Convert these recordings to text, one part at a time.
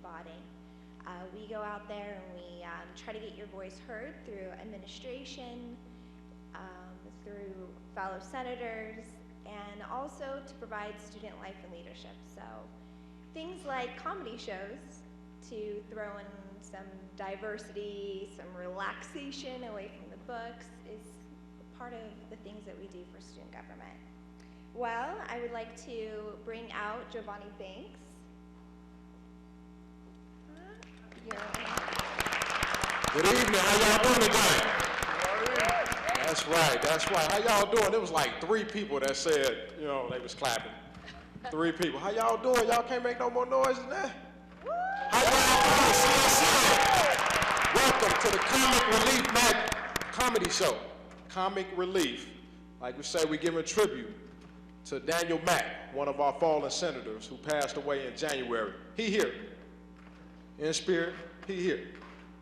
applauding. We go out there and we try to get your voice heard through administration, through fellow senators, and also to provide student life and leadership. So things like comedy shows to throw in some diversity, some relaxation away from the books is part of the things that we do for student government. Well, I would like to bring out Giovanni Banks. Good evening, how y'all doing today? That's right. How y'all doing? There was like 3 people that said, you know, they was clapping. 3 people. How y'all doing? Y'all can't make no more noise than that? How y'all doing? Welcome to the CoMack Relief Mack comedy show. CoMack Relief. Like we say, we giving tribute to Daniel Mack, one of our fallen senators who passed away in January. He here. In spirit, he here.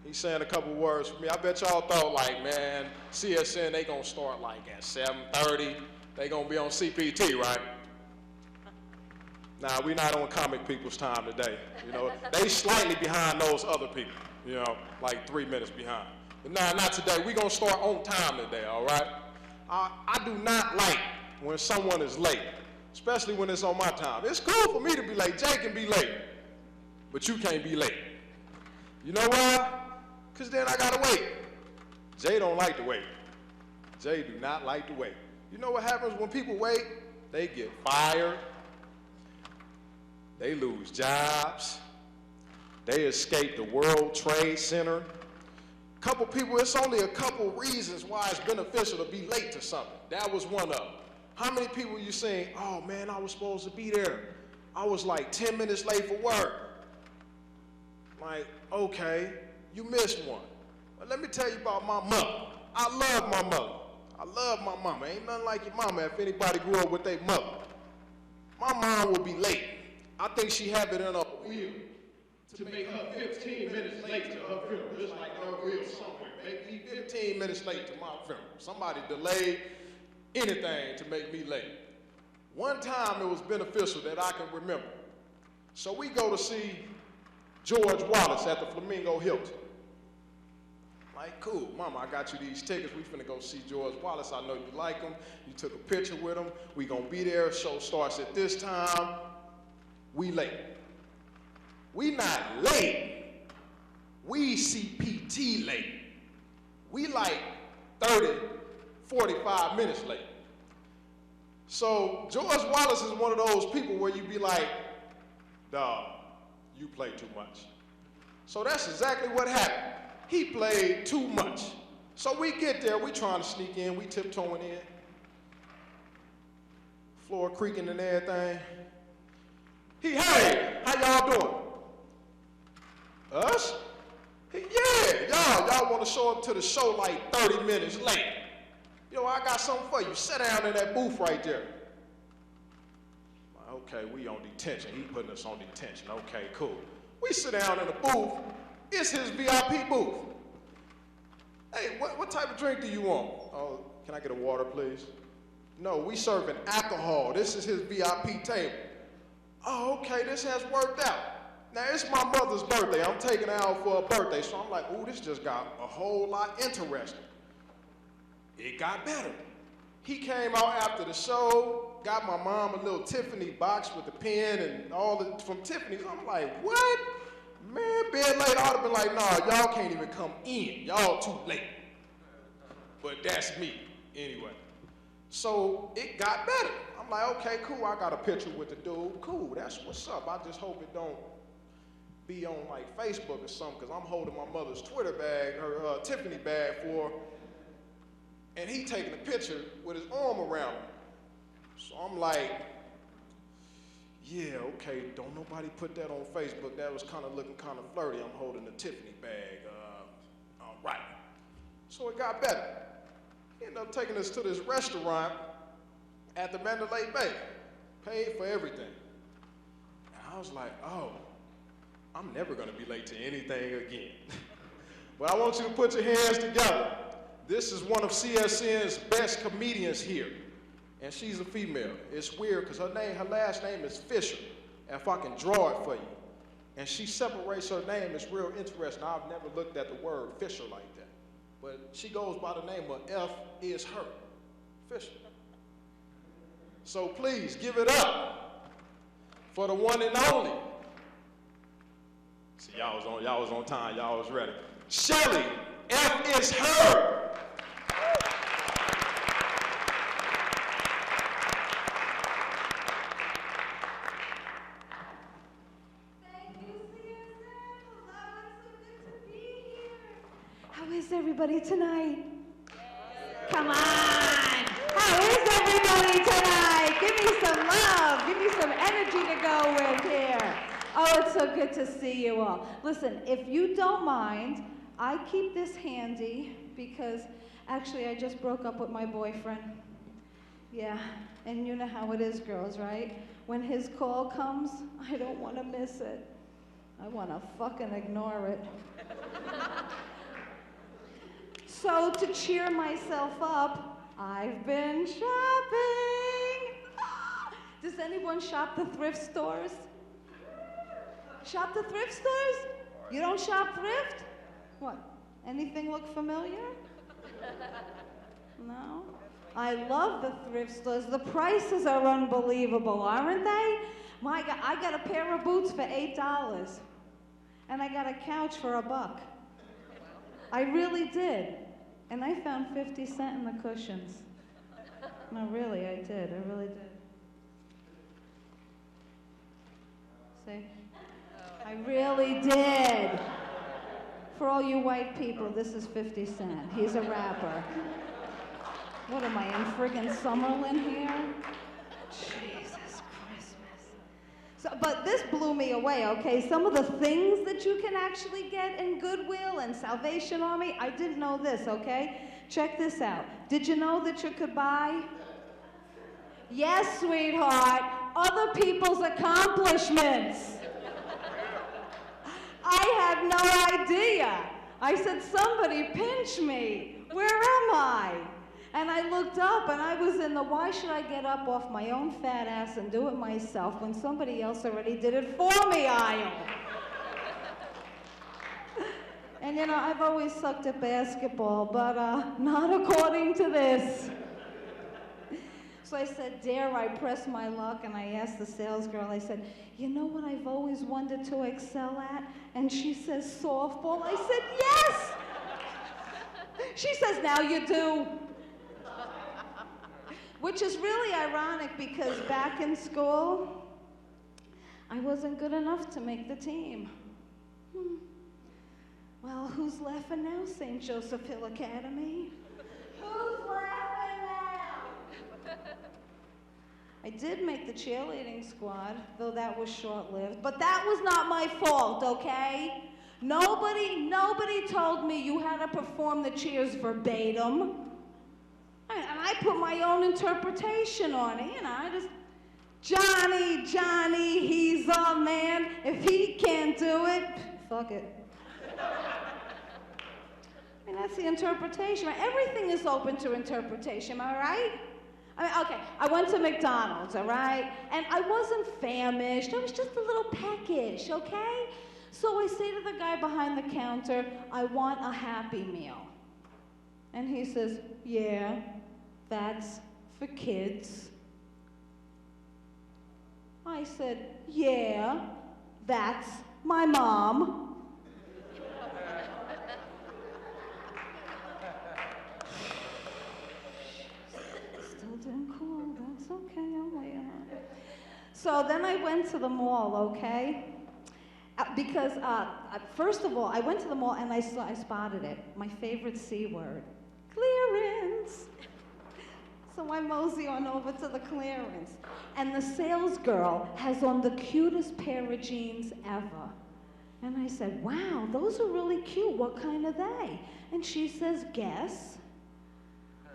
He's saying a couple words for me. I bet y'all thought like, man, CSN, they gonna start like at 7:30. They gonna be on CPT, right? Nah, we not on comic people's time today. You know, they slightly behind those other people, you know, like 3 minutes behind. But nah, not today. We gonna start on time today, all right? I do not like when someone is late, especially when it's on my time. It's cool for me to be late. Jay can be late, but you can't be late. You know why? Because then I gotta wait. Jay don't like to wait. Jay do not like to wait. You know what happens when people wait? They get fired. They lose jobs. They escape the World Trade Center. Couple people, it's only a couple reasons why it's beneficial to be late to something. That was one of them. How many people you saying, oh man, I was supposed to be there. I was like 10 minutes late for work. Like, okay, you missed one. But let me tell you about my mother. I love my mother. I love my mama. Ain't nothing like your mama if anybody grew up with their mother. My mom will be late. I think she have it in her will to make her 15 minutes late to her funeral. It's like her will somewhere. Make me 15 minutes late to my funeral. Somebody delayed anything to make me late. One time it was beneficial that I can remember. So we go to see George Wallace at the Flamingo Hilton. Like, cool, mama, I got you these tickets. We finna go see George Wallace. I know you like him. You took a picture with him. We gonna be there. Show starts at this time. We late. We not late. We CPT late. We like 30, 45 minutes late. So George Wallace is one of those people where you be like, dawg, you play too much. So that's exactly what happened. He played too much. So we get there, we trying to sneak in, we tiptoeing in. Floor creaking and everything. Hey, how y'all doing? Us? Yeah, y'all want to show up to the show like 30 minutes late. Yo, I got something for you. Sit down in that booth right there. Okay, we on detention. He putting us on detention. Okay, cool. We sit down in the booth. It's his VIP booth. Hey, what type of drink do you want? Oh, can I get a water, please? No, we serving alcohol. This is his VIP table. Oh, okay, this has worked out. Now, it's my mother's birthday. I'm taking her out for her birthday. So I'm like, ooh, this just got a whole lot interesting. It got better. He came out after the show, got my mom a little Tiffany box with the pen and all the, from Tiffany's. I'm like, what? Man, being late, I would have been like, nah, y'all can't even come in. Y'all too late. But that's me, anyway. So it got better. I'm like, okay, cool, I got a picture with the dude. Cool, that's what's up. I just hope it don't be on like Facebook or something, because I'm holding my mother's Twitter bag, her Tiffany bag for her, and he taking a picture with his arm around me. So I'm like, yeah, okay, don't nobody put that on Facebook. That was kind of looking kind of flirty. I'm holding the Tiffany bag. All right. So it got better. He ended up taking us to this restaurant at the Mandalay Bay. Paid for everything. And I was like, oh, I'm never gonna be late to anything again. But I want you to put your hands together. This is one of CSN's best comedians here. And she's a female. It's weird because her last name is Fisher. If I can draw it for you. And she separates her name. It's real interesting. I've never looked at the word Fisher like that. But she goes by the name of F is her, Fisher. So please give it up for the one and only. See, y'all was on time, y'all was ready. Shelly, F is her. How is everybody tonight? Come on! How is everybody tonight? Give me some love. Give me some energy to go with here. Oh, it's so good to see you all. Listen, if you don't mind, I keep this handy because actually I just broke up with my boyfriend. Yeah, and you know how it is, girls, right? When his call comes, I don't want to miss it. I want to fucking ignore it. So to cheer myself up, I've been shopping. Does anyone shop the thrift stores? Shop the thrift stores? You don't shop thrift? What? Anything look familiar? No? I love the thrift stores. The prices are unbelievable, aren't they? My God, I got a pair of boots for $8, and I got a couch for $1. I really did. And I found 50 cents in the cushions. No, really, I did. I really did. See? I really did. For all you white people, this is 50 Cent. He's a rapper. What am I, in friggin' Summerlin here? Jesus Christmas. So, but this blew me away, okay? Some of the things that you can actually get in Goodwill and Salvation Army, I didn't know this, okay? Check this out. Did you know that you could buy? Yes, sweetheart, other people's accomplishments. I had no idea. I said, somebody pinch me. Where am I? And I looked up and I was in the why should I get up off my own fat ass and do it myself when somebody else already did it for me aisle. And you know, I've always sucked at basketball, but not according to this. So I said, dare I press my luck? And I asked the sales girl, I said, you know what I've always wanted to excel at? And she says, softball. I said, yes! She says, now you do. Which is really ironic because back in school, I wasn't good enough to make the team. Well, who's laughing now, St. Joseph Hill Academy? Who's laughing now? I did make the cheerleading squad, though that was short-lived, but that was not my fault, okay? Nobody told me you had to perform the cheers verbatim. And I put my own interpretation on it, you know, I just, Johnny, he's a man. If he can't do it, fuck it. I mean, that's the interpretation, right? Everything is open to interpretation, am I right? I mean, okay, I went to McDonald's, all right? And I wasn't famished, I was just a little peckish, okay? So I say to the guy behind the counter, I want a Happy Meal. And he says, yeah, that's for kids. I said, yeah, that's my mom. Still didn't cool, that's okay, I'll wait on it. So then I went to the mall, okay? Because, first of all, I went to the mall and I spotted it. My favorite C word, clearance. So I mosey on over to the clearance. And the sales girl has on the cutest pair of jeans ever. And I said, wow, those are really cute. What kind are they? And she says, guess.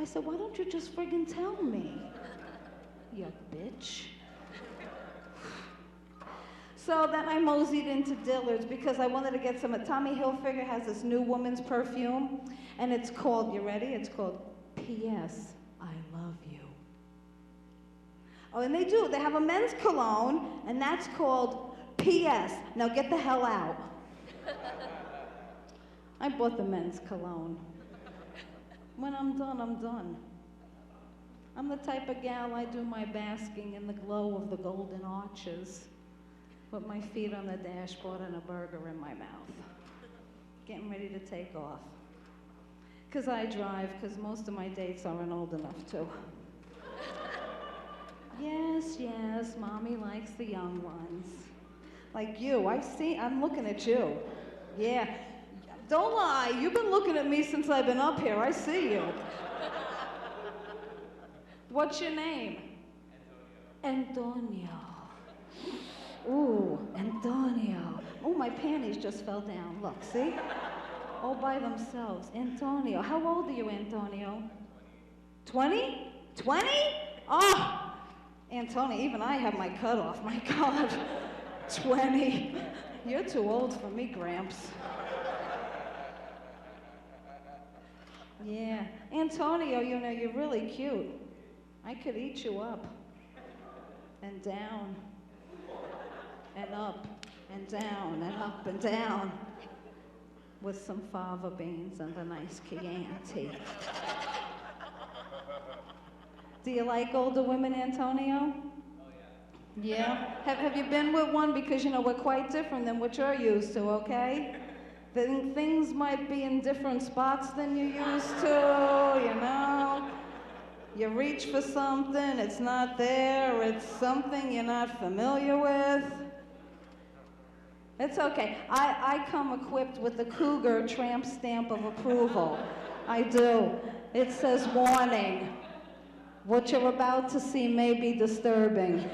I said, why don't you just friggin' tell me, you bitch. So then I moseyed into Dillard's because I wanted to get some. Tommy Hilfiger has this new woman's perfume, and it's called, you ready? It's called P.S. I Love You. Oh, and they do. They have a men's cologne, and that's called P.S. Now get the hell out. I bought the men's cologne. When I'm done, I'm done. I'm the type of gal, I do my basking in the glow of the golden arches, with my feet on the dashboard and a burger in my mouth, getting ready to take off. Because I drive, because most of my dates aren't old enough to. Yes, yes, mommy likes the young ones. Like you, I'm looking at you. Yeah, don't lie, you've been looking at me since I've been up here, I see you. What's your name? Antonio. Ooh, Antonio. Oh, my panties just fell down, look, see? All by themselves. Antonio, how old are you, Antonio? 20? 20? Oh, Antonio, even I have my cutoff, my God. 20. You're too old for me, Gramps. Yeah, Antonio, you know, you're really cute. I could eat you up, and down, and up, and down, and up, and down, with some fava beans and a nice Chianti. Do you like older women, Antonio? Yeah? Have you been with one? Because, you know, we're quite different than what you're used to, okay? Things might be in different spots than you used to, you know? You reach for something, it's not there, it's something you're not familiar with. It's okay. I come equipped with the Cougar tramp stamp of approval. I do. It says, warning, what you're about to see may be disturbing.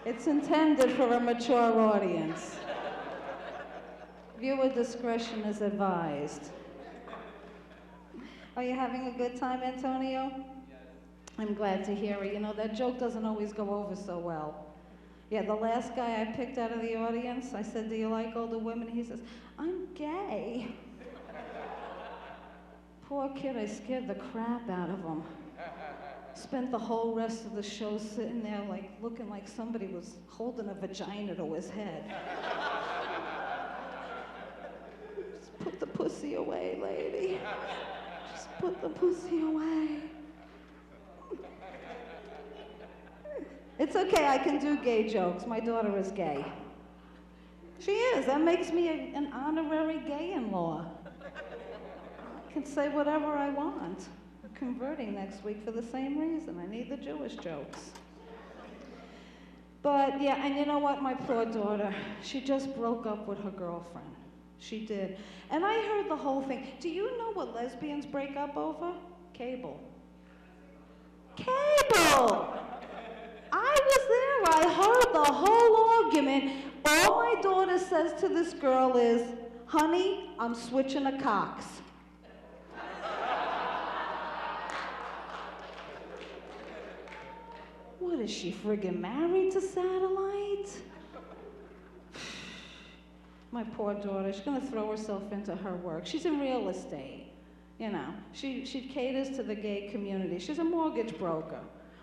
It's intended for a mature audience. Viewer discretion is advised. Are you having a good time, Antonio? Yes. I'm glad to hear it. You know, that joke doesn't always go over so well. Yeah, the last guy I picked out of the audience, I said, do you like older women? He says, I'm gay. Poor kid, I scared the crap out of him. Spent the whole rest of the show sitting there like looking like somebody was holding a vagina to his head. Just put the pussy away, lady. Put the pussy away. It's okay, I can do gay jokes. My daughter is gay. She is. That makes me an honorary gay-in-law. I can say whatever I want. I'm converting next week for the same reason. I need the Jewish jokes. But yeah, and you know what? My poor daughter, she just broke up with her girlfriend. She did. And I heard the whole thing. Do you know what lesbians break up over? Cable. Cable! I was there. I heard the whole argument. All my daughter says to this girl is, honey, I'm switching to Cox. What is she, friggin' married to Satellite? My poor daughter, she's gonna throw herself into her work. She's in real estate, you know. She caters to the gay community. She's a mortgage broker.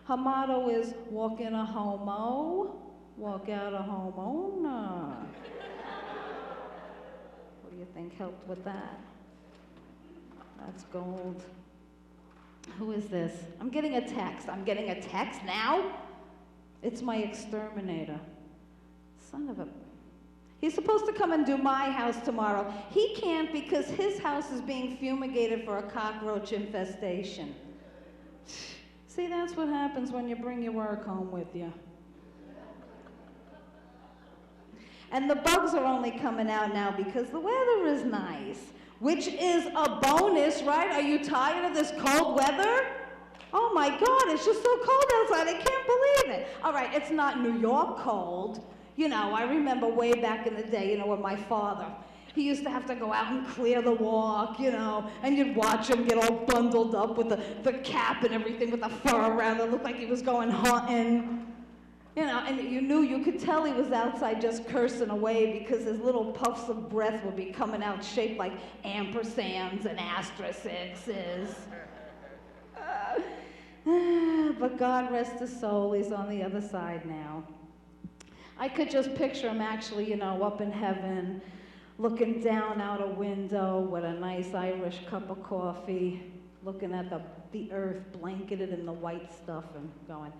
Her motto is, walk in a homo, walk out a homeowner. What do you think helped with that? That's gold. Who is this? I'm getting a text. I'm getting a text now? It's my exterminator. Son of a... He's supposed to come and do my house tomorrow. He can't because his house is being fumigated for a cockroach infestation. See, that's what happens when you bring your work home with you. And the bugs are only coming out now because the weather is nice, which is a bonus, right? Are you tired of this cold weather? Oh my God, it's just so cold outside, I can't believe it. All right, it's not New York cold. You know, I remember way back in the day, you know, with my father. He used to have to go out and clear the walk, you know, and you'd watch him get all bundled up with the cap and everything with the fur around it. Looked like he was going hunting. You know, and you could tell he was outside just cursing away because his little puffs of breath would be coming out shaped like ampersands and asterisks. But God rest his soul, he's on the other side now. I could just picture him actually, you know, up in heaven, looking down out a window with a nice Irish cup of coffee, looking at the earth blanketed in the white stuff and going,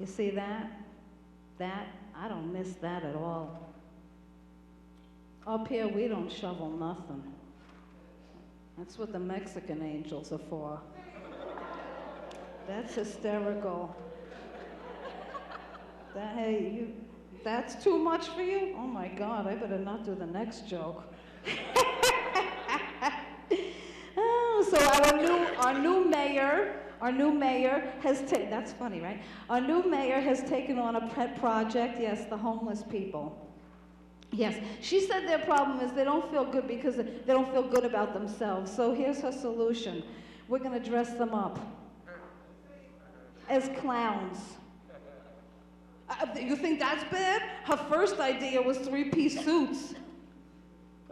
you see that? That? I don't miss that at all. Up here, we don't shovel nothing. That's what the Mexican angels are for. That's hysterical. That's too much for you? Oh my God, I better not do the next joke. Oh, so our new mayor has taken, that's funny, right? Our new mayor has taken on a pet project, yes, the homeless people. Yes, she said their problem is they don't feel good because they don't feel good about themselves. So here's her solution. We're gonna dress them up as clowns. You think that's bad? Her first idea was 3-piece suits.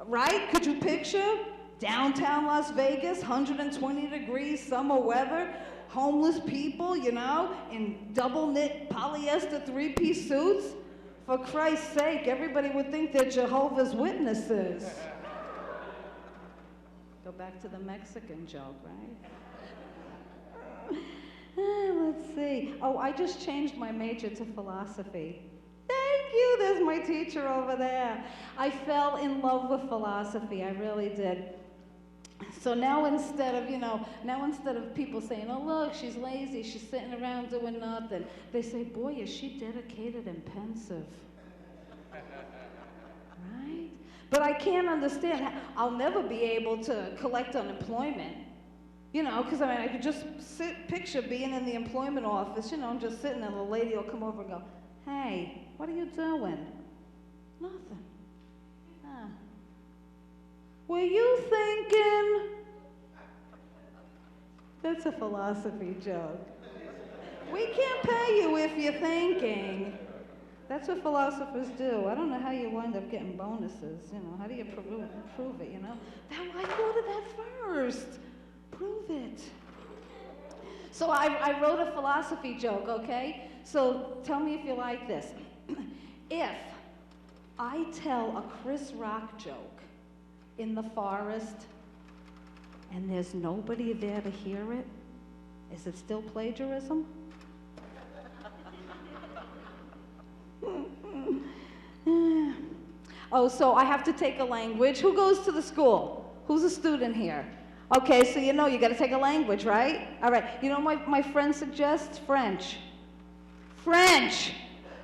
Right? Could you picture? Downtown Las Vegas, 120 degrees, summer weather, homeless people, you know, in double knit polyester 3-piece suits. For Christ's sake, everybody would think they're Jehovah's Witnesses. Go back to the Mexican joke, right? Let's see. Oh, I just changed my major to philosophy. Thank you, there's my teacher over there. I fell in love with philosophy, I really did. So now instead of people saying, oh look, she's lazy, she's sitting around doing nothing, they say, boy, is she dedicated and pensive. Right? But I can't understand, I'll never be able to collect unemployment. You know, because I could just picture being in the employment office, you know, I'm just sitting there, and the lady will come over and go, hey, what are you doing? Nothing. Huh. Were you thinking? That's a philosophy joke. We can't pay you if you're thinking. That's what philosophers do. I don't know how you wind up getting bonuses, you know, how do you prove it, you know? I thought of that first. Prove it. So I wrote a philosophy joke, okay? So tell me if you like this. If I tell a Chris Rock joke in the forest and there's nobody there to hear it, is it still plagiarism? Oh, so I have to take a language. Who goes to the school? Who's a student here? Okay, so you know you got to take a language, right? All right. You know what my friend suggests? French. French!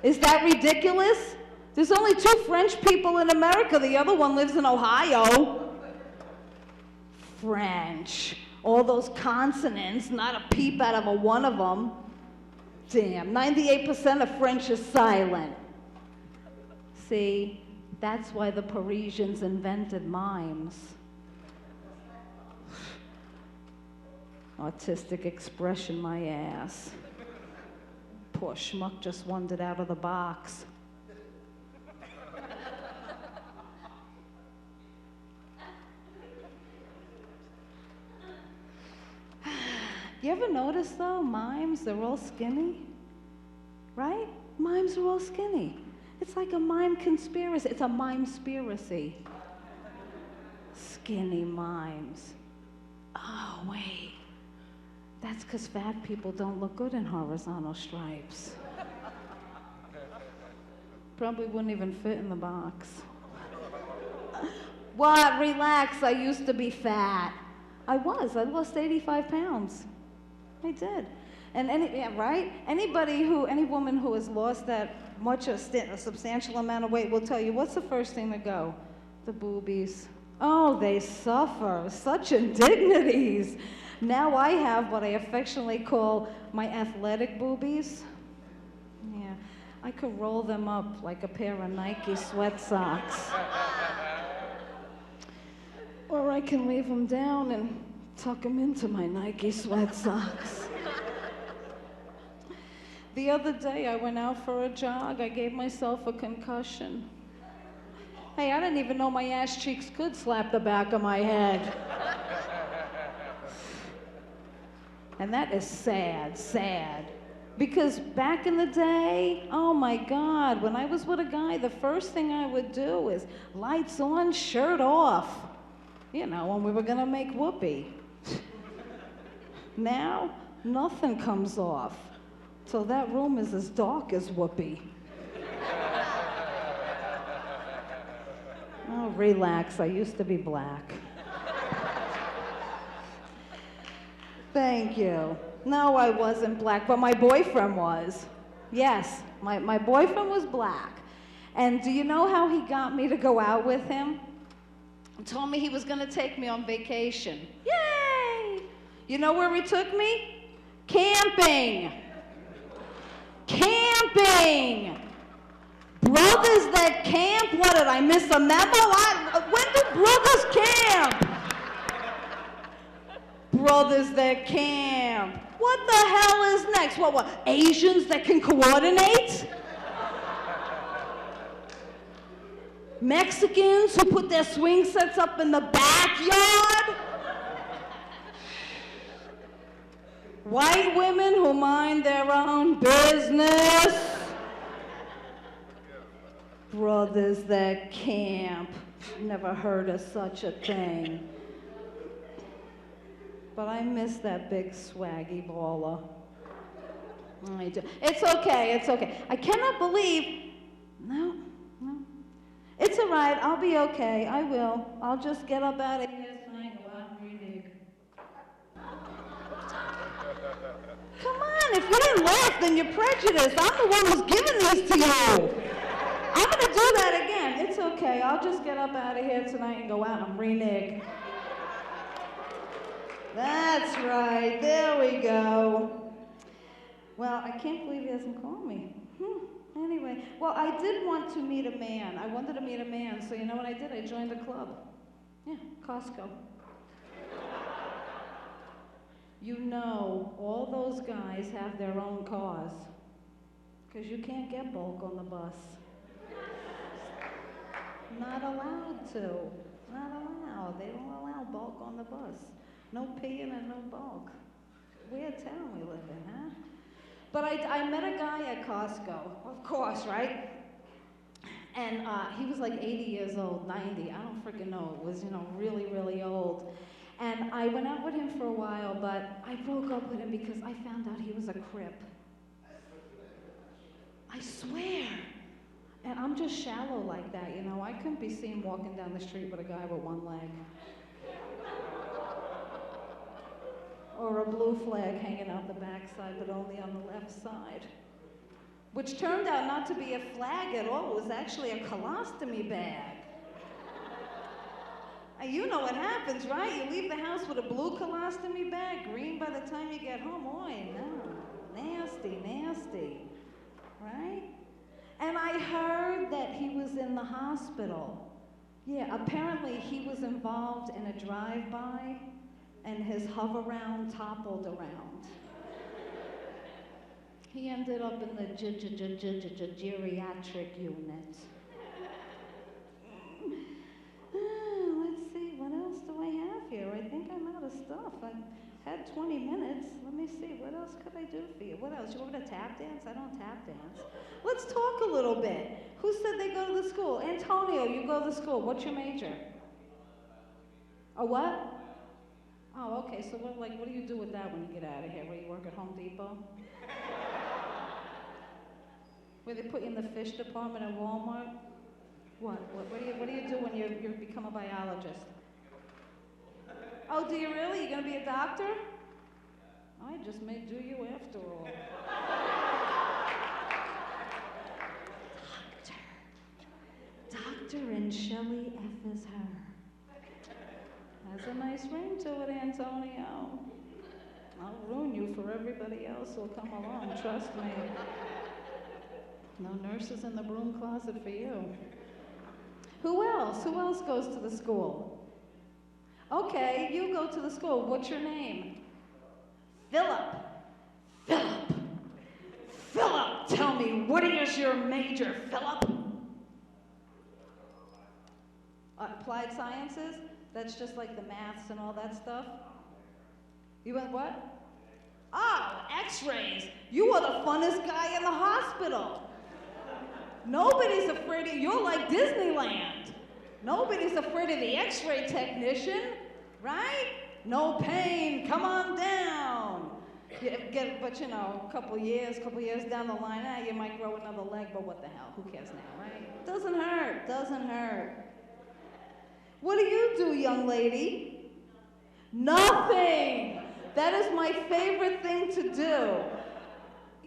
Is that ridiculous? There's only 2 French people in America. The other one lives in Ohio. French. All those consonants, not a peep out of a one of them. Damn, 98% of French is silent. See, that's why the Parisians invented mimes. Artistic expression, my ass. Poor schmuck just wandered out of the box. You ever notice though, mimes, they're all skinny? Right? Mimes are all skinny. It's like a mime conspiracy. It's a mime-spiracy. Skinny mimes. Oh, wait. That's because fat people don't look good in horizontal stripes. Probably wouldn't even fit in the box. What? Relax, I used to be fat. I lost 85 pounds. I did. And right? Any woman who has lost that much, a substantial amount of weight will tell you, what's the first thing to go? The boobies. Oh, they suffer such indignities. Now I have what I affectionately call my athletic boobies. Yeah, I could roll them up like a pair of Nike sweat socks. Or I can leave them down and tuck them into my Nike sweat socks. The other day I went out for a jog. I gave myself a concussion. Hey, I didn't even know my ass cheeks could slap the back of my head. And that is sad, sad. Because back in the day, oh my God, when I was with a guy, the first thing I would do is lights on, shirt off. You know, when we were gonna make whoopee. Now, nothing comes off. So that room is as dark as whoopee. Oh, relax, I used to be black. Thank you. No, I wasn't black, but my boyfriend was. Yes, my boyfriend was black. And do you know how he got me to go out with him? He told me he was gonna take me on vacation. Yay! You know where he took me? Camping. Camping! Brothers that camp? What, did I miss a memo? When do brothers camp? Brothers that camp. What the hell is next? What, Asians that can coordinate? Mexicans who put their swing sets up in the backyard? White women who mind their own business? Brothers that camp. Never heard of such a thing. But I miss that big swaggy baller. I do. It's okay, it's okay. I cannot believe, no. It's all right, I'll be okay, I will. I'll just get up out of here tonight and go out and renege. Come on, if you didn't laugh, then you're prejudiced. I'm the one who's giving these to you. I'm gonna do that again. It's okay, I'll just get up out of here tonight and go out and renege. That's right, there we go. Well, I can't believe he hasn't called me. Anyway, well, I did want to meet a man. I wanted to meet a man, so you know what I did? I joined a club. Yeah, Costco. You know, all those guys have their own cars, because you can't get bulk on the bus. Not allowed to. Not allowed. They don't allow bulk on the bus. No peeing and no bulk. Weird town we live in, huh? But I met a guy at Costco, of course, right? And he was like 80 years old, 90, I don't freaking know. It was, you know, really, really old. And I went out with him for a while, but I broke up with him because I found out he was a Crip. I swear. And I'm just shallow like that, you know? I couldn't be seen walking down the street with a guy with one leg. Or a blue flag hanging out the backside, but only on the left side. Which turned out not to be a flag at all. It was actually a colostomy bag. You know what happens, right? You leave the house with a blue colostomy bag, green by the time you get home. Oy, no. Nasty, nasty. Right? And I heard that he was in the hospital. Yeah, apparently he was involved in a drive-by and his hover-round toppled around. He ended up in the geriatric unit. Let's see, what else do I have here? I think I'm out of stuff. I had 20 minutes. Let me see, what else could I do for you? What else? You want me to tap dance? I don't tap dance. Let's talk a little bit. Who said they go to the school? Antonio, you go to the school. What's your major? A what? Oh, okay, so what do you do with that when you get out of here? Where you work at Home Depot? Where they put you in the fish department at Walmart? What do you do when you become a biologist? Oh, do you really? You gonna be a doctor? I just may do you after all. Doctor and Shelley F is her. Has a nice ring to it, Antonio. I'll ruin you for everybody else who'll come along, trust me. No nurses in the broom closet for you. Who else? Who else goes to the school? Okay, you go to the school. What's your name? Philip. Philip. Philip, tell me, what is your major, Philip? Applied sciences? That's just like the maths and all that stuff? You went what? Oh, x-rays. You are the funnest guy in the hospital. Nobody's afraid of, you're like Disneyland. Nobody's afraid of the x-ray technician, right? No pain, come on down. But you know, a couple years down the line, you might grow another leg, but what the hell, who cares now, right? Doesn't hurt, doesn't hurt. What do you do, young lady? Nothing. That is my favorite thing to do.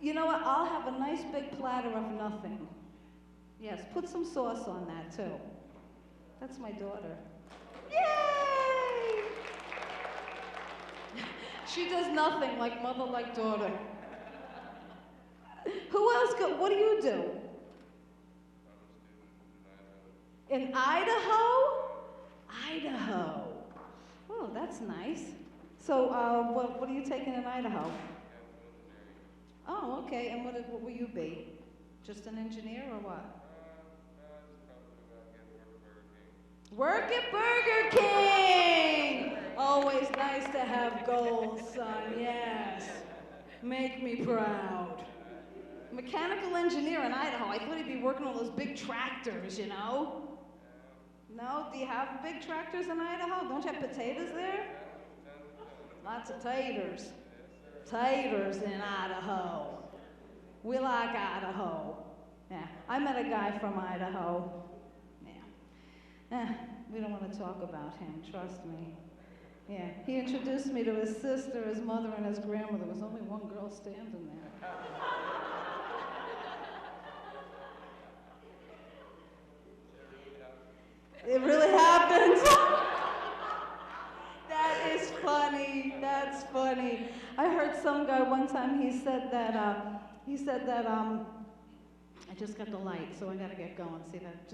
You know what, I'll have a nice big platter of nothing. Yes, put some sauce on that too. That's my daughter. Yay! She does nothing, like mother, like daughter. Who else what do you do? In Idaho? Idaho. Oh, that's nice. So, what are you taking in Idaho? Oh, okay, and what will you be? Just an engineer or what? Work at Burger King! Always nice to have goals, son, yes. Make me proud. Mechanical engineer in Idaho. I thought he'd be working on those big tractors, you know? No? Do you have big tractors in Idaho? Don't you have potatoes there? Lots of taters. Taters in Idaho. We like Idaho. Yeah, I met a guy from Idaho. We don't want to talk about him, trust me. Yeah, he introduced me to his sister, his mother, and his grandmother. There was only one girl standing there. It really happened. That is funny, that's funny. I heard some guy one time, he said that, I just got the light, so I gotta get going. See that,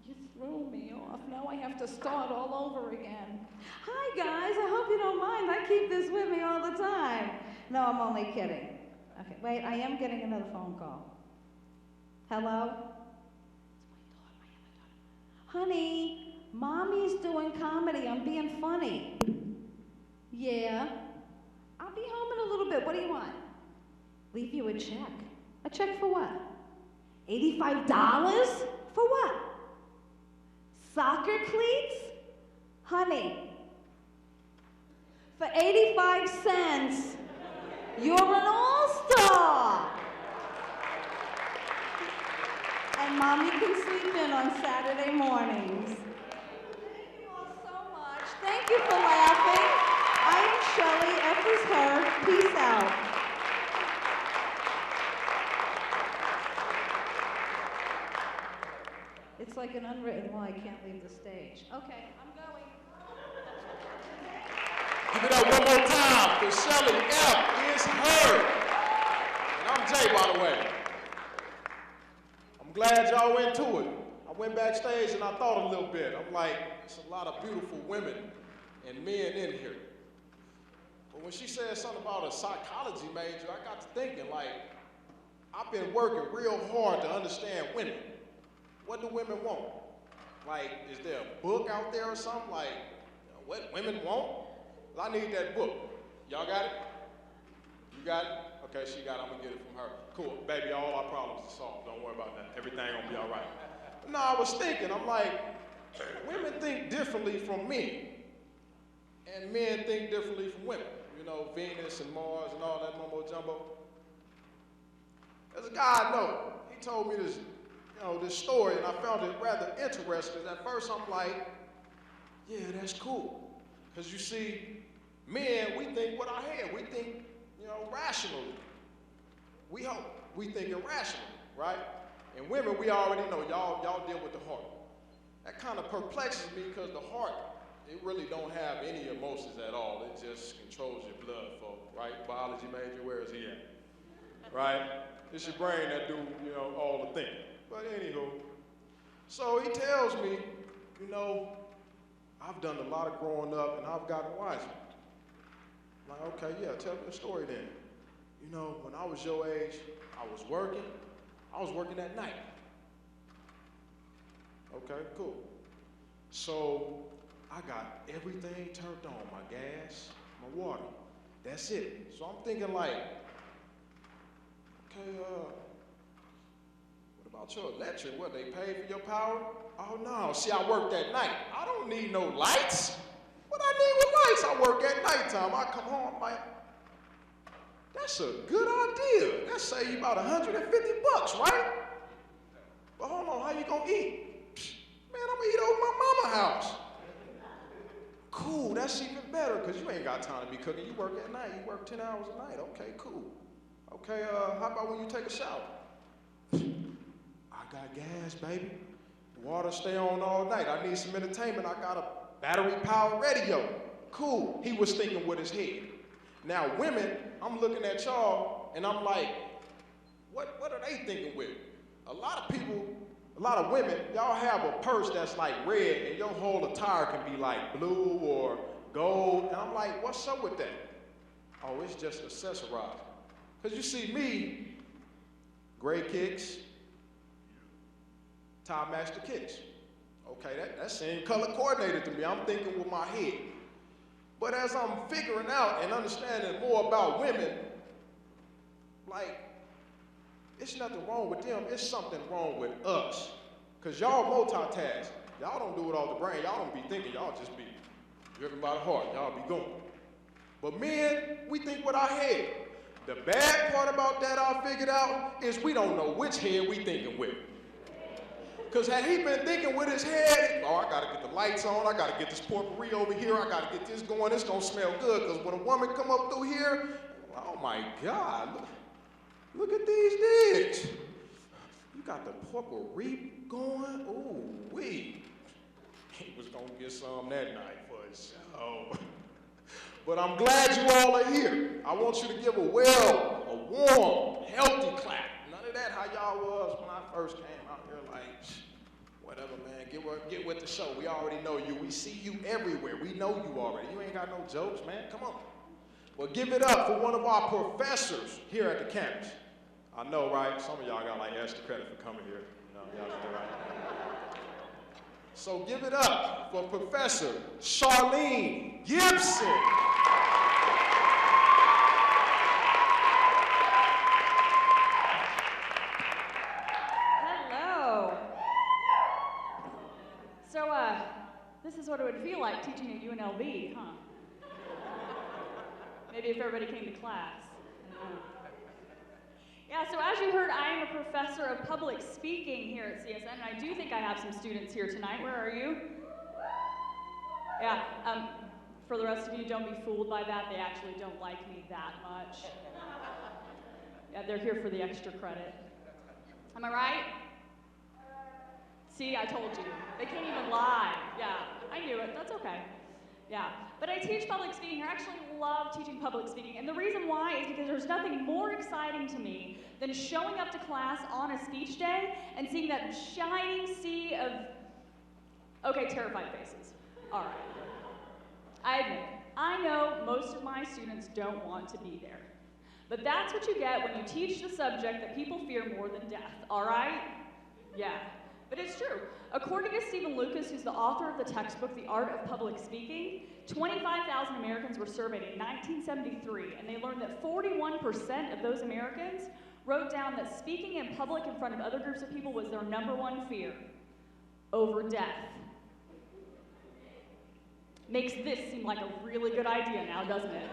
you threw me off. Now I have to start all over again. Hi guys, I hope you don't mind. I keep this with me all the time. No, I'm only kidding. Okay, wait, I am getting another phone call. Hello? Honey, Mommy's doing comedy. I'm being funny. Yeah. I'll be home in a little bit. What do you want? Leave you a check. A check for what? $85? For what? Soccer cleats? Honey, for 85 cents, you're an all-star. And Mommy can sleep in on Saturday mornings. Thank you all so much. Thank you for laughing. I am Shelley, F is her. Peace out. It's like an unwritten law, I can't leave the stage. Okay, I'm going. Give it up one more time for Shelley F. is her. And I'm Jay, by the way. I'm glad y'all went to it. I went backstage and I thought a little bit. I'm like, there's a lot of beautiful women and men in here. But when she said something about a psychology major, I got to thinking, like, I've been working real hard to understand women. What do women want? Like, is there a book out there or something? Like, what women want? I need that book. Y'all got it? You got it? Okay, she got it. I'm gonna get it from her. Cool, baby, all our problems are solved. Don't worry about that. Everything gonna be all right. No, I was thinking, I'm like, women think differently from men. And men think differently from women. You know, Venus and Mars and all that mumbo jumbo. There's a guy I know. He told me this, this story, and I found it rather interesting. At first, I'm like, yeah, that's cool. Because you see, men, we think with our head. We think, rationally. We hope. We think irrationally, right? And women, we already know, y'all deal with the heart. That kind of perplexes me because the heart, it really don't have any emotions at all. It just controls your blood flow, right? Biology major, where is he at? Right? It's your brain that do, all the thinking. But anywho, so he tells me, I've done a lot of growing up and I've gotten wiser. I'm like, okay, yeah, tell me the story then. When I was your age, I was working at night. Okay, cool. So I got everything turned on, my gas, my water. That's it. So I'm thinking like, Okay, what about your electric? What, they pay for your power? Oh no, see, I worked at night. I don't need no lights. What I need with lights? I work at nighttime. I come home, I'm like, that's a good idea. That save you about $150, right? But hold on, how you gonna eat? Man, I'm gonna eat over my mama's house. Cool, that's even better, because you ain't got time to be cooking. You work at night, you work 10 hours a night. Okay, cool. Okay, how about when you take a shower? I got gas, baby. Water stay on all night. I need some entertainment. I got a battery-powered radio. Cool, he was thinking with his head. Now, women, I'm looking at y'all, and I'm like, what are they thinking with? A lot of people, a lot of women, y'all have a purse that's like red, and your whole attire can be like blue or gold. And I'm like, what's up with that? Oh, it's just accessorized. Because you see me, gray kicks, tie match the kicks. Okay, that seemed color coordinated to me. I'm thinking with my head. But as I'm figuring out and understanding more about women, like, it's nothing wrong with them, it's something wrong with us. Because y'all multitask. Y'all don't do it off the brain. Y'all don't be thinking, y'all just be driven by the heart. Y'all be going. But men, we think with our head. The bad part about that, I figured out, is we don't know which head we thinking with. Because had he been thinking with his head, oh, I gotta get the lights on, I gotta get this potpourri over here, I gotta get this going, it's gonna smell good. Because when a woman come up through here, oh my God, look at these digs. You got the potpourri going, ooh wee. He was gonna get some that night for himself. But I'm glad you all are here. I want you to give a warm, healthy clap. None of that how y'all was when I first came out here like, whatever, man, get with the show. We already know you. We see you everywhere. We know you already. You ain't got no jokes, man. Come on. Well, give it up for one of our professors here at the campus. I know, right? Some of y'all got like extra credit for coming here. You know, y'all did right. So give it up for Professor Charlene Gibson. Hello. So, this is what it would feel like teaching at UNLV, huh? Maybe if everybody came to class. Yeah, so as you heard, I am a professor of public speaking here at CSN, and I do think I have some students here tonight. Where are you? Yeah, for the rest of you, don't be fooled by that. They actually don't like me that much. Yeah, they're here for the extra credit. Am I right? See, I told you. They can't even lie. Yeah, I knew it. That's okay. Yeah, but I teach public speaking. I actually love teaching public speaking. And the reason why is because there's nothing more exciting to me than showing up to class on a speech day and seeing that shining sea of, okay, terrified faces. All right. I admit, I know most of my students don't want to be there. But that's what you get when you teach the subject that people fear more than death, all right? Yeah. But it's true. According to Stephen Lucas, who's the author of the textbook, The Art of Public Speaking, 25,000 Americans were surveyed in 1973, and they learned that 41% of those Americans wrote down that speaking in public in front of other groups of people was their #1 fear, over death. Makes this seem like a really good idea now, doesn't it?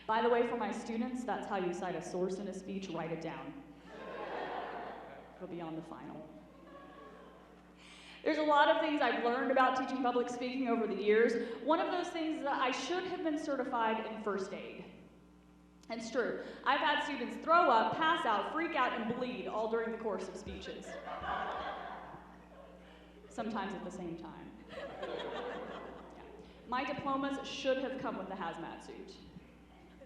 By the way, for my students, that's how you cite a source in a speech, write it down. It'll be on the final. There's a lot of things I've learned about teaching public speaking over the years. One of those things is that I should have been certified in first aid. It's true. I've had students throw up, pass out, freak out, and bleed all during the course of speeches. Sometimes at the same time. Yeah. My diplomas should have come with a hazmat suit.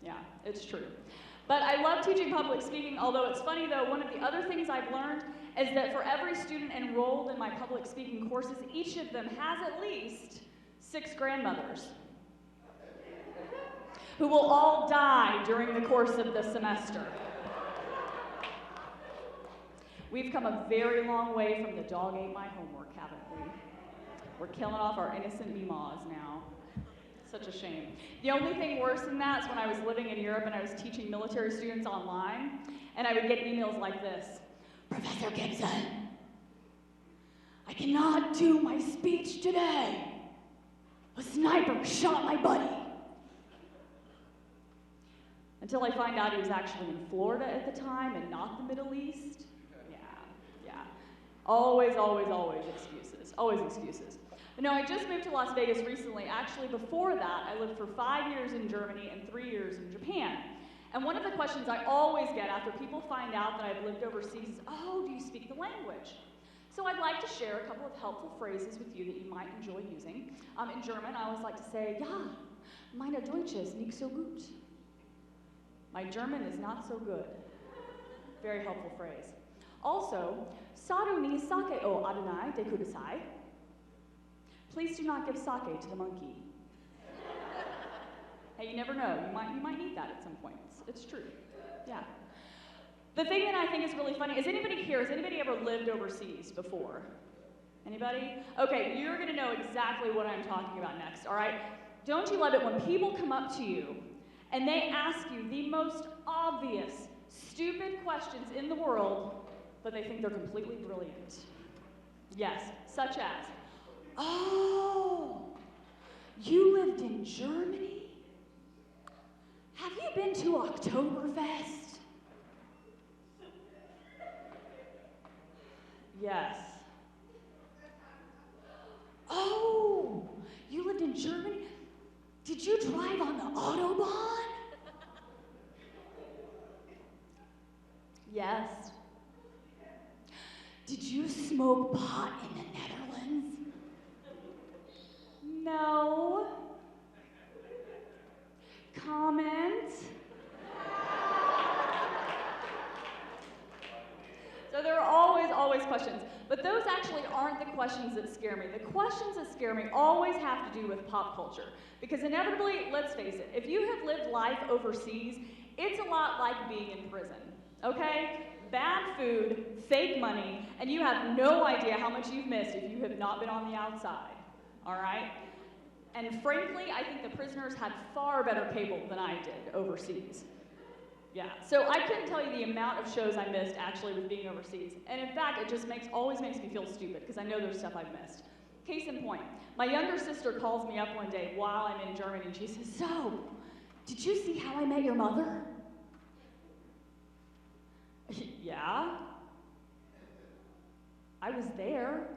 Yeah, it's true. But I love teaching public speaking, although it's funny though, one of the other things I've learned is that for every student enrolled in my public speaking courses, each of them has at least 6 grandmothers who will all die during the course of the semester. We've come a very long way from the dog ate my homework, haven't we? We're killing off our innocent meemaws now. Such a shame. The only thing worse than that is when I was living in Europe and I was teaching military students online, and I would get emails like this. Professor Gibson, I cannot do my speech today. A sniper shot my buddy. Until I find out he was actually in Florida at the time and not the Middle East. Yeah. Always excuses. Always excuses. But no, I just moved to Las Vegas recently. Actually, before that, I lived for 5 years in Germany and 3 years in Japan. And one of the questions I always get after people find out that I've lived overseas is, oh, do you speak the language? So I'd like to share a couple of helpful phrases with you that you might enjoy using. In German, I always like to say, ja, meine Deutsch ist nicht so gut. My German is not so good. Very helpful phrase. Also, saru ni sake o aranai de kudasai. Please do not give sake to the monkey. Hey, you never know. You might need that at some point. It's true. Yeah. The thing that I think is really funny, has anybody ever lived overseas before? Anybody? Okay, you're gonna know exactly what I'm talking about next, all right? Don't you love it when people come up to you and they ask you the most obvious, stupid questions in the world, but they think they're completely brilliant? Yes, such as, oh, you lived in Germany? Have you been to Oktoberfest? Yes. Oh, you lived in Germany? Did you drive on the Autobahn? Yes. Did you smoke pot in the Netherlands? No. Comment? So there are always questions. But those actually aren't the questions that scare me. The questions that scare me always have to do with pop culture. Because inevitably, let's face it, if you have lived life overseas, it's a lot like being in prison, okay? Bad food, fake money, and you have no idea how much you've missed if you have not been on the outside, all right? And frankly, I think the prisoners had far better cable than I did overseas. Yeah, so I couldn't tell you the amount of shows I missed actually with being overseas. And in fact, it just always makes me feel stupid because I know there's stuff I've missed. Case in point, my younger sister calls me up one day while I'm in Germany and she says, so, did you see How I Met Your Mother? Yeah. I was there.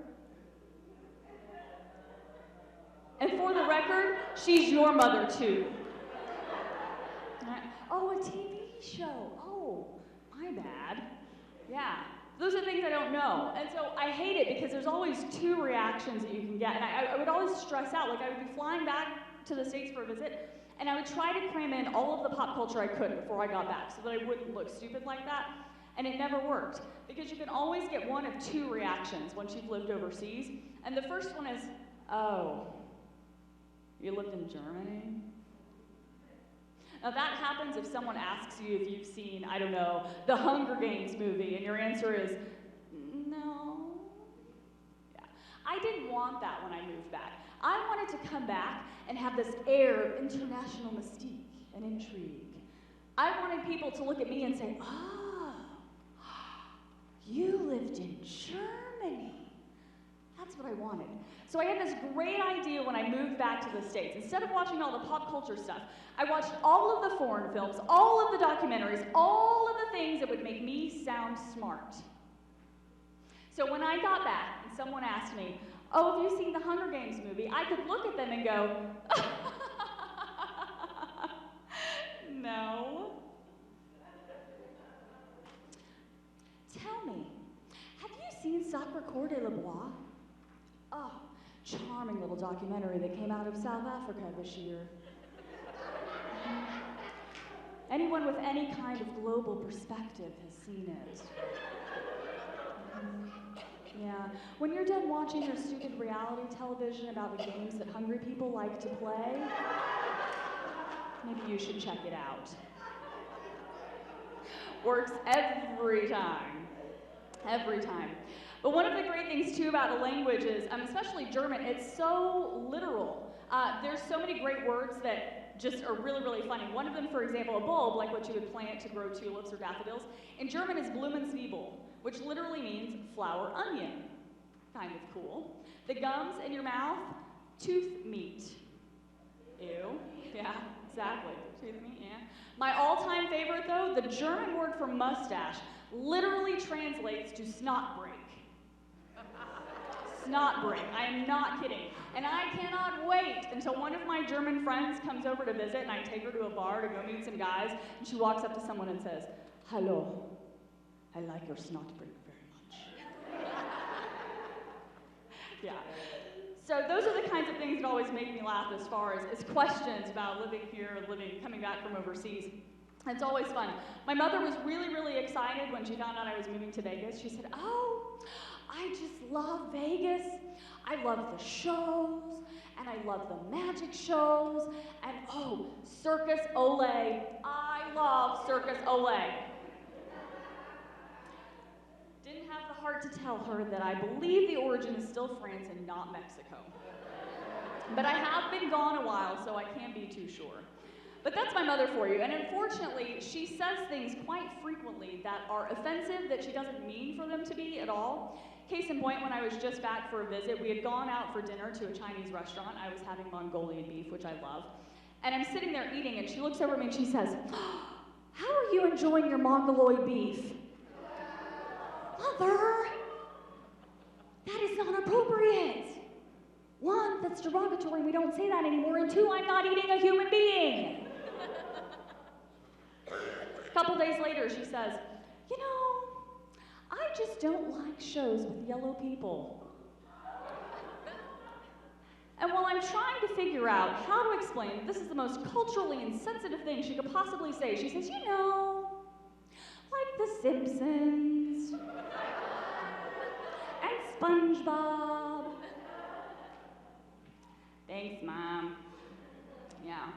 And for the record, she's your mother too. Oh, a TV show. Oh, my bad. Yeah, those are things I don't know. And so I hate it because there's always two reactions that you can get. And I would always stress out. Like I would be flying back to the States for a visit, and I would try to cram in all of the pop culture I could before I got back so that I wouldn't look stupid like that. And it never worked because you can always get one of two reactions once you've lived overseas. And the first one is, oh, you lived in Germany? Now that happens if someone asks you if you've seen, I don't know, the Hunger Games movie, and your answer is, no. Yeah. I didn't want that when I moved back. I wanted to come back and have this air of international mystique and intrigue. I wanted people to look at me and say, oh, you lived in Germany. That's what I wanted. So I had this great idea when I moved back to the States. Instead of watching all the pop culture stuff, I watched all of the foreign films, all of the documentaries, all of the things that would make me sound smart. So when I got back and someone asked me, oh, have you seen the Hunger Games movie? I could look at them and go, no. Tell me, have you seen Sacre Coeur de la Bois? Oh, charming little documentary that came out of South Africa this year. Anyone with any kind of global perspective has seen it. Yeah. When you're done watching your stupid reality television about the games that hungry people like to play, maybe you should check it out. Works every time. Every time. But one of the great things, too, about a language is, especially German, it's so literal. There's so many great words that just are really, really funny. One of them, for example, a bulb, like what you would plant to grow tulips or daffodils, in German is Blumenzwiebel, which literally means flower onion. Kind of cool. The gums in your mouth, tooth meat. Ew. Yeah, exactly. Tooth meat, yeah. My all-time favorite, though, the German word for mustache literally translates to snot break. Snot break. I am not kidding. And I cannot wait until one of my German friends comes over to visit and I take her to a bar to go meet some guys, and she walks up to someone and says, "Hello, I like your snot break very much." Yeah. So those are the kinds of things that always make me laugh as far as questions about living here, coming back from overseas. It's always fun. My mother was really, really excited when she found out I was moving to Vegas. She said, "Oh, I just love Vegas. I love the shows, and I love the magic shows, and oh, Circus Olay. I love Circus Olay." Didn't have the heart to tell her that I believe the origin is still France and not Mexico. But I have been gone a while, so I can't be too sure. But that's my mother for you, and unfortunately, she says things quite frequently that are offensive that she doesn't mean for them to be at all. Case in point, when I was just back for a visit, we had gone out for dinner to a Chinese restaurant. I was having Mongolian beef, which I love. And I'm sitting there eating, and she looks over at me and she says, "How are you enjoying your Mongoloid beef?" Mother, that is not appropriate. One, that's derogatory, we don't say that anymore, and two, I'm not eating a human being. A couple days later, she says, "You know, I just don't like shows with yellow people." And while I'm trying to figure out how to explain that this is the most culturally insensitive thing she could possibly say, she says, "You know, like The Simpsons, and SpongeBob." Thanks, Mom. Yeah.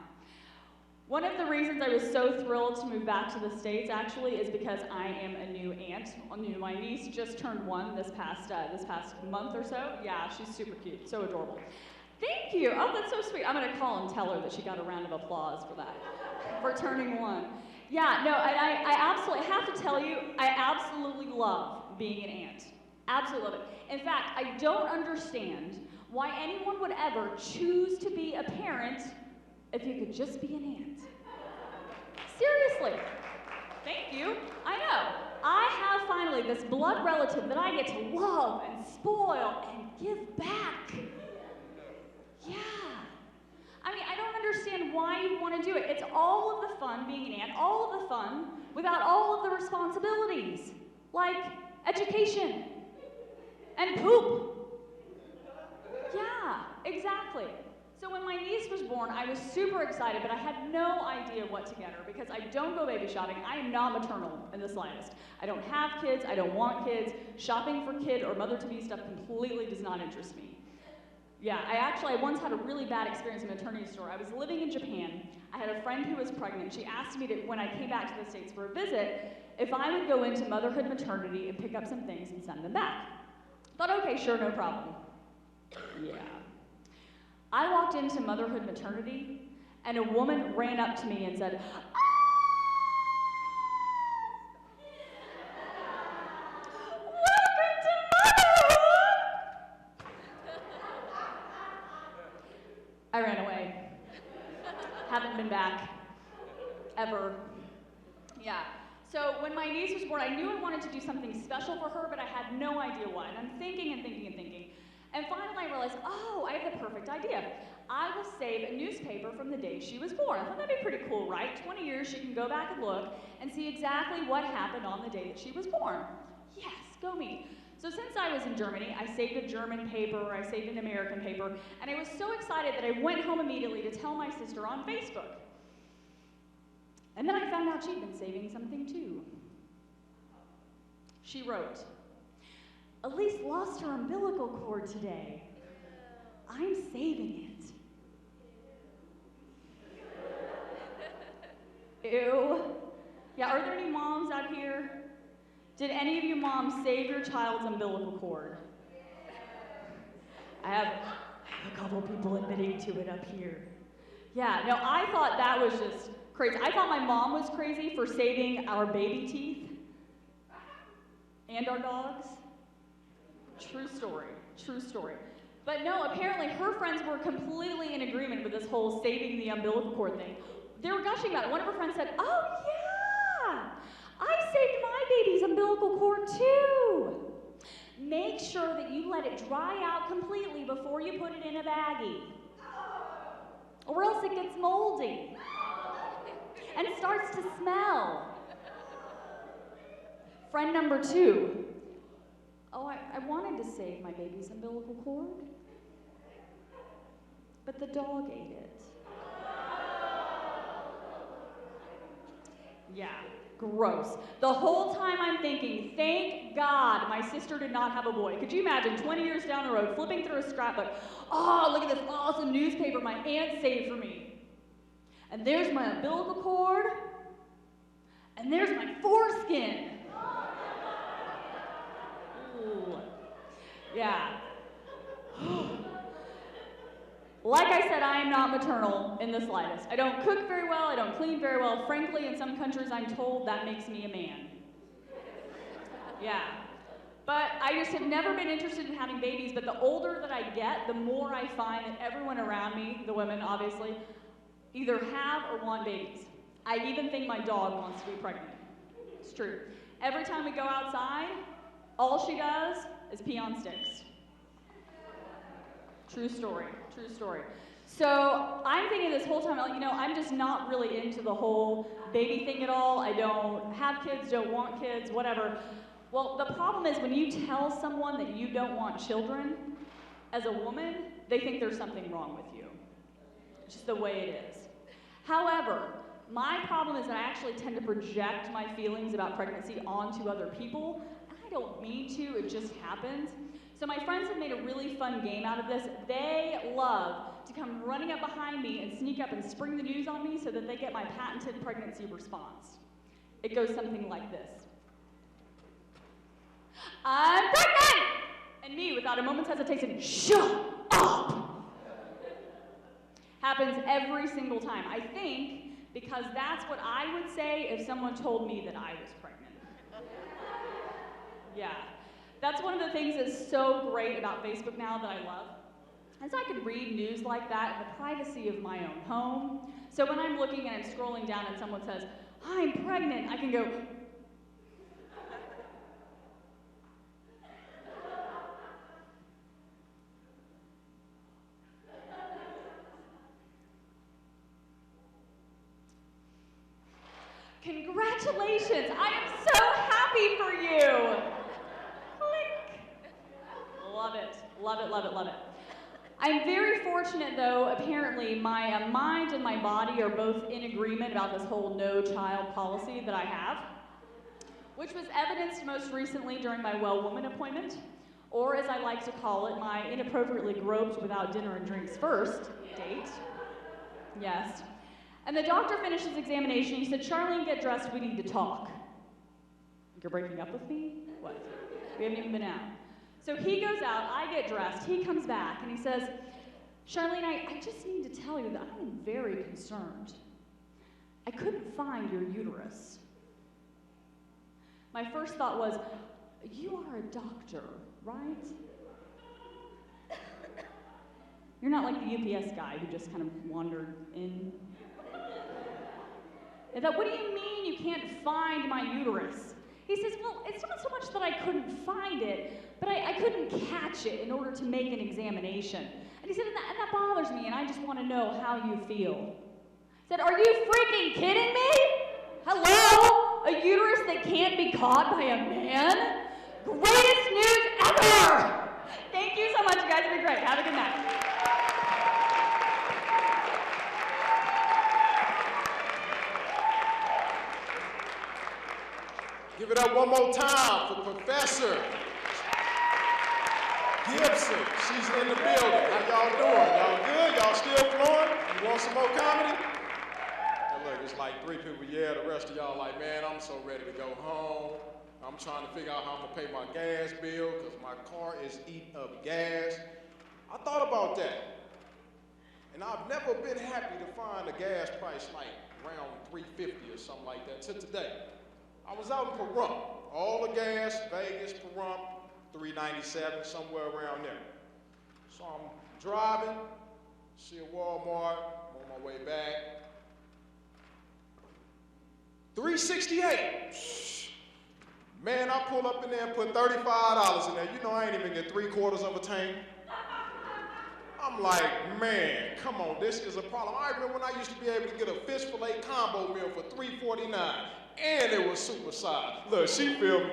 One of the reasons I was so thrilled to move back to the States, actually, is because I am a new aunt. My niece just turned 1 this past month or so. Yeah, she's super cute, so adorable. Thank you. Oh, that's so sweet. I'm gonna call and tell her that she got a round of applause for that, for turning 1. Yeah, no, I absolutely have to tell you, I absolutely love being an aunt. Absolutely love it. In fact, I don't understand why anyone would ever choose to be a parent if you could just be an aunt. Seriously. Thank you. I know. I have finally this blood relative that I get to love and spoil and give back. Yeah. I mean, I don't understand why you want to do it. It's all of the fun being an aunt, all of the fun without all of the responsibilities, like education and poop. Yeah, exactly. So when my niece was born, I was super excited, but I had no idea what to get her because I don't go baby shopping. I am not maternal in the slightest. I don't have kids. I don't want kids. Shopping for kid or mother-to-be stuff completely does not interest me. Yeah, I once had a really bad experience in a maternity store. I was living in Japan. I had a friend who was pregnant. She asked me to, when I came back to the States for a visit, if I would go into motherhood maternity and pick up some things and send them back. Thought, okay, sure, no problem. Yeah. I walked into motherhood maternity, and a woman ran up to me and said, "Ah! Welcome to motherhood!" I ran away. Haven't been back. Ever. Yeah. So when my niece was born, I knew I wanted to do something special for her, but I had no idea what. And I'm thinking and thinking and thinking. And finally I realized, oh, I have the perfect idea. I will save a newspaper from the day she was born. I thought that'd be pretty cool, right? 20 years, she can go back and look and see exactly what happened on the day that she was born. Yes, go me. So since I was in Germany, I saved a German paper, I saved an American paper, and I was so excited that I went home immediately to tell my sister on Facebook. And then I found out she'd been saving something too. She wrote, "Elise lost her umbilical cord today. I'm saving it." Ew. Yeah, are there any moms out here? Did any of you moms save your child's umbilical cord? I have a couple people admitting to it up here. Yeah, no, I thought that was just crazy. I thought my mom was crazy for saving our baby teeth and our dogs. True story, true story. But no, apparently her friends were completely in agreement with this whole saving the umbilical cord thing. They were gushing about it. One of her friends said, "Oh yeah, I saved my baby's umbilical cord too." Make sure that you let it dry out completely before you put it in a baggie, or else it gets moldy and starts to smell. Friend number 2, "Oh, I wanted to save my baby's umbilical cord, but the dog ate it." Yeah, gross. The whole time I'm thinking, thank God my sister did not have a boy. Could you imagine 20 years down the road, flipping through a scrapbook, "Oh, look at this awesome newspaper my aunt saved for me. And there's my umbilical cord, and there's my foreskin." Ooh. Yeah. Like I said, I am not maternal in the slightest. I don't cook very well, I don't clean very well. Frankly, in some countries I'm told that makes me a man. Yeah. But I just have never been interested in having babies, but the older that I get, the more I find that everyone around me, the women obviously, either have or want babies. I even think my dog wants to be pregnant. It's true. Every time we go outside, all she does is pee on sticks. True story, true story. So I'm thinking this whole time, like, I'm just not really into the whole baby thing at all. I don't have kids, don't want kids, whatever. Well, the problem is when you tell someone that you don't want children, as a woman, they think there's something wrong with you. It's just the way it is. However, my problem is that I actually tend to project my feelings about pregnancy onto other people. I don't mean to, it just happens. So my friends have made a really fun game out of this. They love to come running up behind me and sneak up and spring the news on me so that they get my patented pregnancy response. It goes something like this. "I'm pregnant!" And me, without a moment's hesitation, "Shut up!" Happens every single time. I think because that's what I would say if someone told me that I was pregnant. Yeah. That's one of the things that's so great about Facebook now that I love, is I can read news like that in the privacy of my own home. So when I'm looking and I'm scrolling down and someone says, "I'm pregnant," I can go, "Congratulations, I am so happy for you." Click. Love it, love it, love it, love it. I'm very fortunate though, apparently my mind and my body are both in agreement about this whole no child policy that I have, which was evidenced most recently during my well woman appointment, or as I like to call it, my inappropriately groped without dinner and drinks first date. Yes. And the doctor finished his examination. He said, "Charlene, get dressed. We need to talk." "You're breaking up with me? What? We haven't even been out." So he goes out. I get dressed. He comes back and he says, "Charlene, I just need to tell you that I am very concerned. I couldn't find your uterus." My first thought was, "You are a doctor, right? You're not like the UPS guy who just kind of wandered in." I thought, "What do you mean you can't find my uterus?" He says, "Well, it's not so much that I couldn't find it, but I couldn't catch it in order to make an examination." And he said, and that bothers me, and I just want to know how you feel." I said, "Are you freaking kidding me? Hello? A uterus that can't be caught by a man? Greatest news ever!" Thank you so much, you guys have been great. Have a good night. Give it up one more time for Professor Gibson. She's in the building. How y'all doing? Y'all good? Y'all still flowing? You want some more comedy? And look, it's like 3 people. Yeah, the rest of y'all like, "Man, I'm so ready to go home. I'm trying to figure out how I'm gonna pay my gas bill because my car is eating up gas." I thought about that. And I've never been happy to find a gas price like around $3.50 or something like that to today. I was out in Pahrump. All the gas, Vegas, Pahrump, $3.97, somewhere around there. So I'm driving, see a Walmart, on my way back. $3.68. Man, I pull up in there and put $35 in there. You know I ain't even get 3/4 of a tank. I'm like, man, come on, this is a problem. I remember when I used to be able to get a fish fillet combo meal for $3.49, and it was supersized. Look, she feel me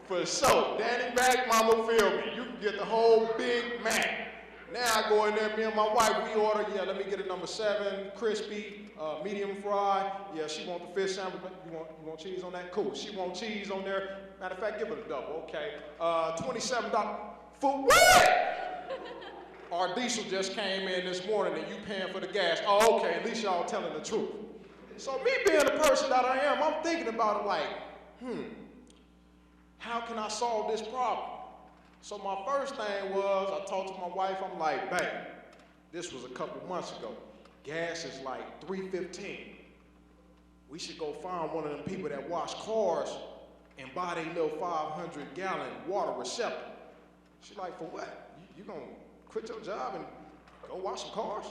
for sure. Danny Mack, mama feel me. You can get the whole Big Mac. Now I go in there, me and my wife, we order, yeah, let me get a number 7, crispy, medium fry. Yeah, she want the fish sandwich, but you want cheese on that? Cool. She want cheese on there. Matter of fact, give it a double, okay. $27 for what? Our diesel just came in this morning and you paying for the gas. Oh, okay, at least y'all telling the truth. So me being the person that I am, I'm thinking about it like, how can I solve this problem? So my first thing was, I talked to my wife, I'm like, babe, this was a couple months ago. Gas is like $3.15. We should go find one of them people that wash cars and buy their little 500-gallon water receptacle. She's like, for what? You gonna quit your job and go wash some cars?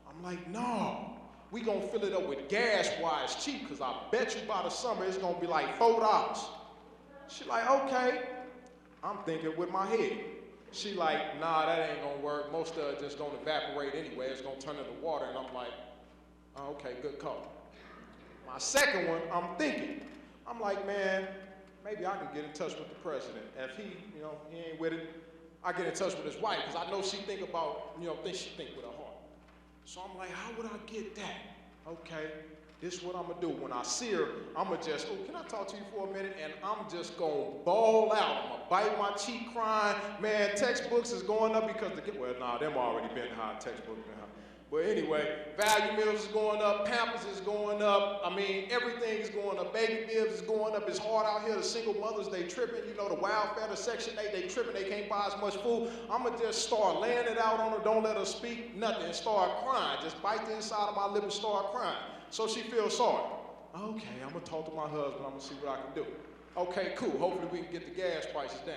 I'm like, no. We gonna fill it up with gas while it's cheap, because I bet you by the summer it's gonna be like $4. She like, okay. I'm thinking with my head. She like, nah, that ain't gonna work. Most of it just gonna evaporate anyway. It's gonna turn into water. And I'm like, oh, okay, good call. My second one, I'm thinking. I'm like, man, maybe I can get in touch with the president. If he ain't with it, I get in touch with his wife, because I know she think about, things she think with her heart. So I'm like, how would I get that? Okay, this is what I'm gonna do. When I see her, I'm gonna just, can I talk to you for a minute? And I'm just gonna bawl out. I'm gonna bite my cheek crying. Man, textbooks is going up because them already been high, textbooks been high. But anyway, value meals is going up, Pampers is going up. I mean, everything is going up. Baby bibs is going up. It's hard out here. The single mothers, they tripping. The welfare, the Section 8, they tripping. They can't buy as much food. I'm going to just start laying it out on her. Don't let her speak nothing. And start crying. Just bite the inside of my lip and start crying. So she feels sorry. Okay, I'm going to talk to my husband. I'm going to see what I can do. Okay, cool. Hopefully we can get the gas prices down.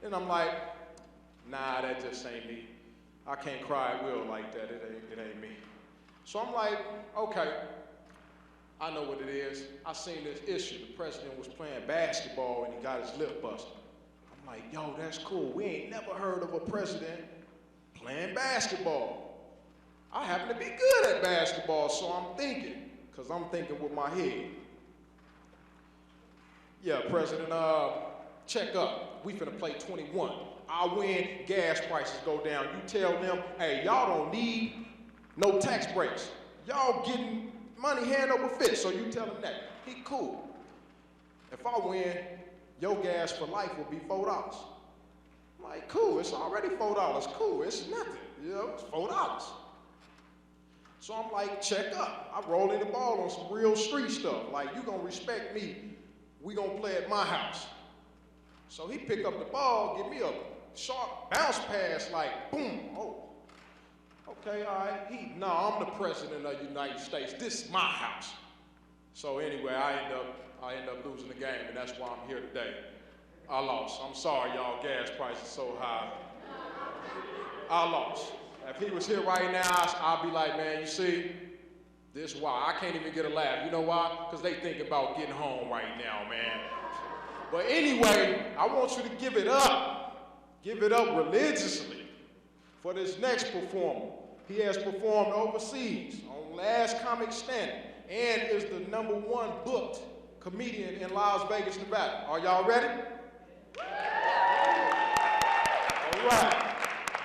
And I'm like, nah, that just ain't me. I can't cry at will like that. It ain't me. So I'm like, okay, I know what it is. I seen this issue. The president was playing basketball and he got his lip busted. I'm like, yo, that's cool. We ain't never heard of a president playing basketball. I happen to be good at basketball, so I'm thinking, because I'm thinking with my head. Yeah, President, check up. We finna play 21. I win, gas prices go down. You tell them, hey, y'all don't need no tax breaks. Y'all getting money hand over fist, so you tell them that. He cool. If I win, your gas for life will be $4. I'm like, cool, it's already $4. Cool, it's nothing. It's $4. So I'm like, check up. I roll in the ball on some real street stuff. Like, you gonna respect me, we gonna play at my house. So he pick up the ball, give me a sharp bounce pass, like, boom, oh. Okay, all right. I'm the president of the United States. This is my house. So anyway, I end up losing the game, and that's why I'm here today. I lost. I'm sorry, y'all. Gas prices so high. I lost. If he was here right now, I'd be like, man, you see, this is why. I can't even get a laugh. You know why? Because they think about getting home right now, man. But anyway, I want you to give it up. Give it up religiously for this next performer. He has performed overseas on Last Comic Standing and is the #1 booked comedian in Las Vegas, Nevada. Are y'all ready? All right.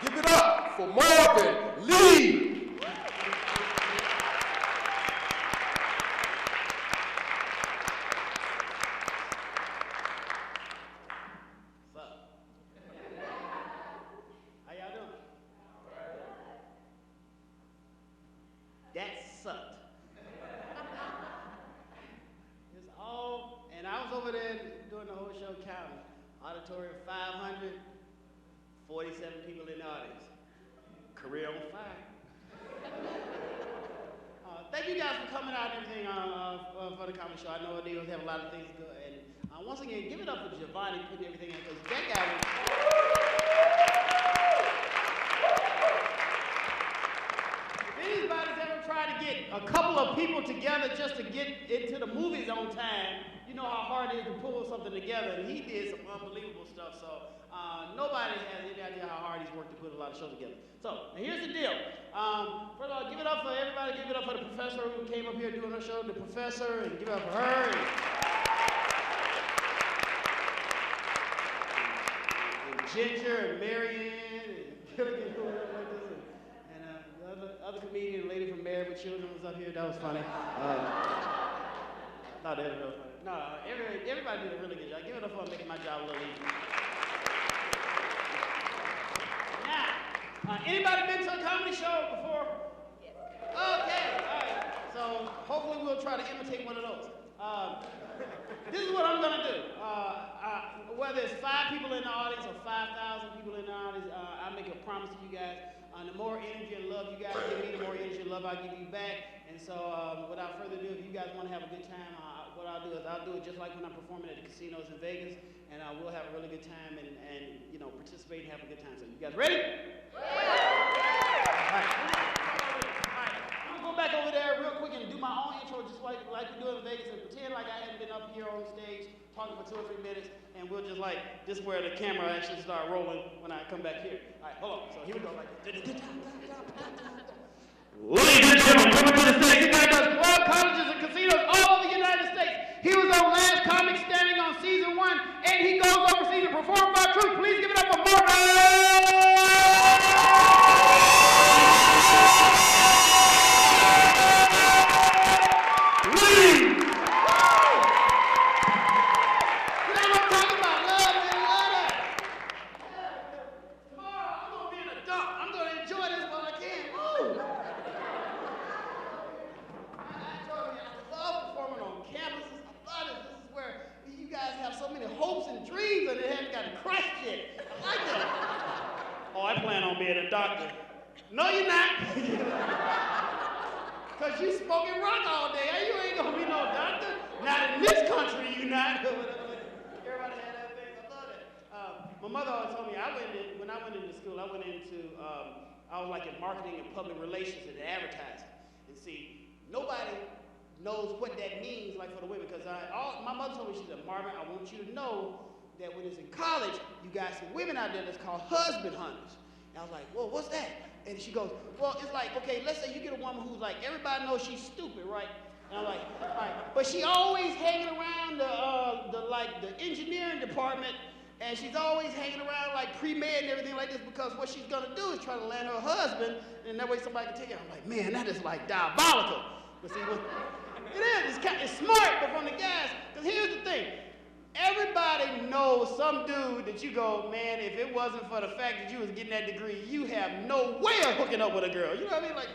Give it up for Marvin Lee. That sucked. It's all, and I was over there doing the whole show counting. Auditorium 500, 47 people in the audience. Career on fire. coming out and everything for the comedy show. I know they have a lot of things good. And once again, give it up for Giovanni putting everything in, because that guy was... If anybody's ever tried to get a couple of people together just to get into the movies on time, you know how hard it is to pull something together. And he did some unbelievable stuff. So nobody has any idea how hard he's worked to put a lot of shows together. So now here's the deal. First of all, give it up for everybody. Give it up for the professor who came up here doing her show, the professor, and give it up for her. And Ginger and Marianne and Gilligan, and the other comedian, the lady from Married with Children, was up here. That was funny. No, that was really funny. No, everybody did a really good job. Give it up for making my job a little easier. Now, anybody been to a comedy show before? Yes. Okay, all right. So hopefully we'll try to imitate one of those. This is what I'm gonna do. Whether it's 5 people in the audience or 5,000 people in the audience, I make a promise to you guys. The more energy and love you guys give me, the more energy and love I give you back. And so, without further ado, if you guys want to have a good time, what I'll do is I'll do it just like when I'm performing at the casinos in Vegas, and we'll have a really good time and you know, participate and have a good time. So, you guys ready? Yeah. All right. I'm gonna go back over there real quick and do my own intro, just like we do in Vegas, and pretend like I hadn't been up here on stage talking for 2 or 3 minutes, and we'll just this is where the camera actually start rolling when I come back here. All right, hold on. So here we go, like this. Ladies and gentlemen, coming to the stage, this guy does 12 colleges and casinos all over the United States. He was on Last Comic Standing on season 1, and he goes overseas to perform by truth. Please give it up for Martin! No, you're not. Because you smoking rock all day. You ain't going to be no doctor. Not in this country, you not. Everybody had that thing. I love that. My mother always told me, when I went into school, I was like in marketing and public relations and advertising. And see, nobody knows what that means like for the women. Because my mother told me, she said, Marvin, I want you to know that when it's in college, you got some women out there that's called husband hunters. And I was like, well, what's that? And she goes, well, it's like, okay, let's say you get a woman who's like, everybody knows she's stupid, right? And I'm like, all right. But she always hanging around the engineering department, and she's always hanging around like pre-med and everything like this, because what she's gonna do is try to land her husband, and that way somebody can take it. I'm like, man, that is like diabolical. But see, it is, it's smart, but from the guys, because here's the thing. Everybody knows some dude that you go, man, if it wasn't for the fact that you was getting that degree, you have no way of hooking up with a girl. You know what I mean? Like,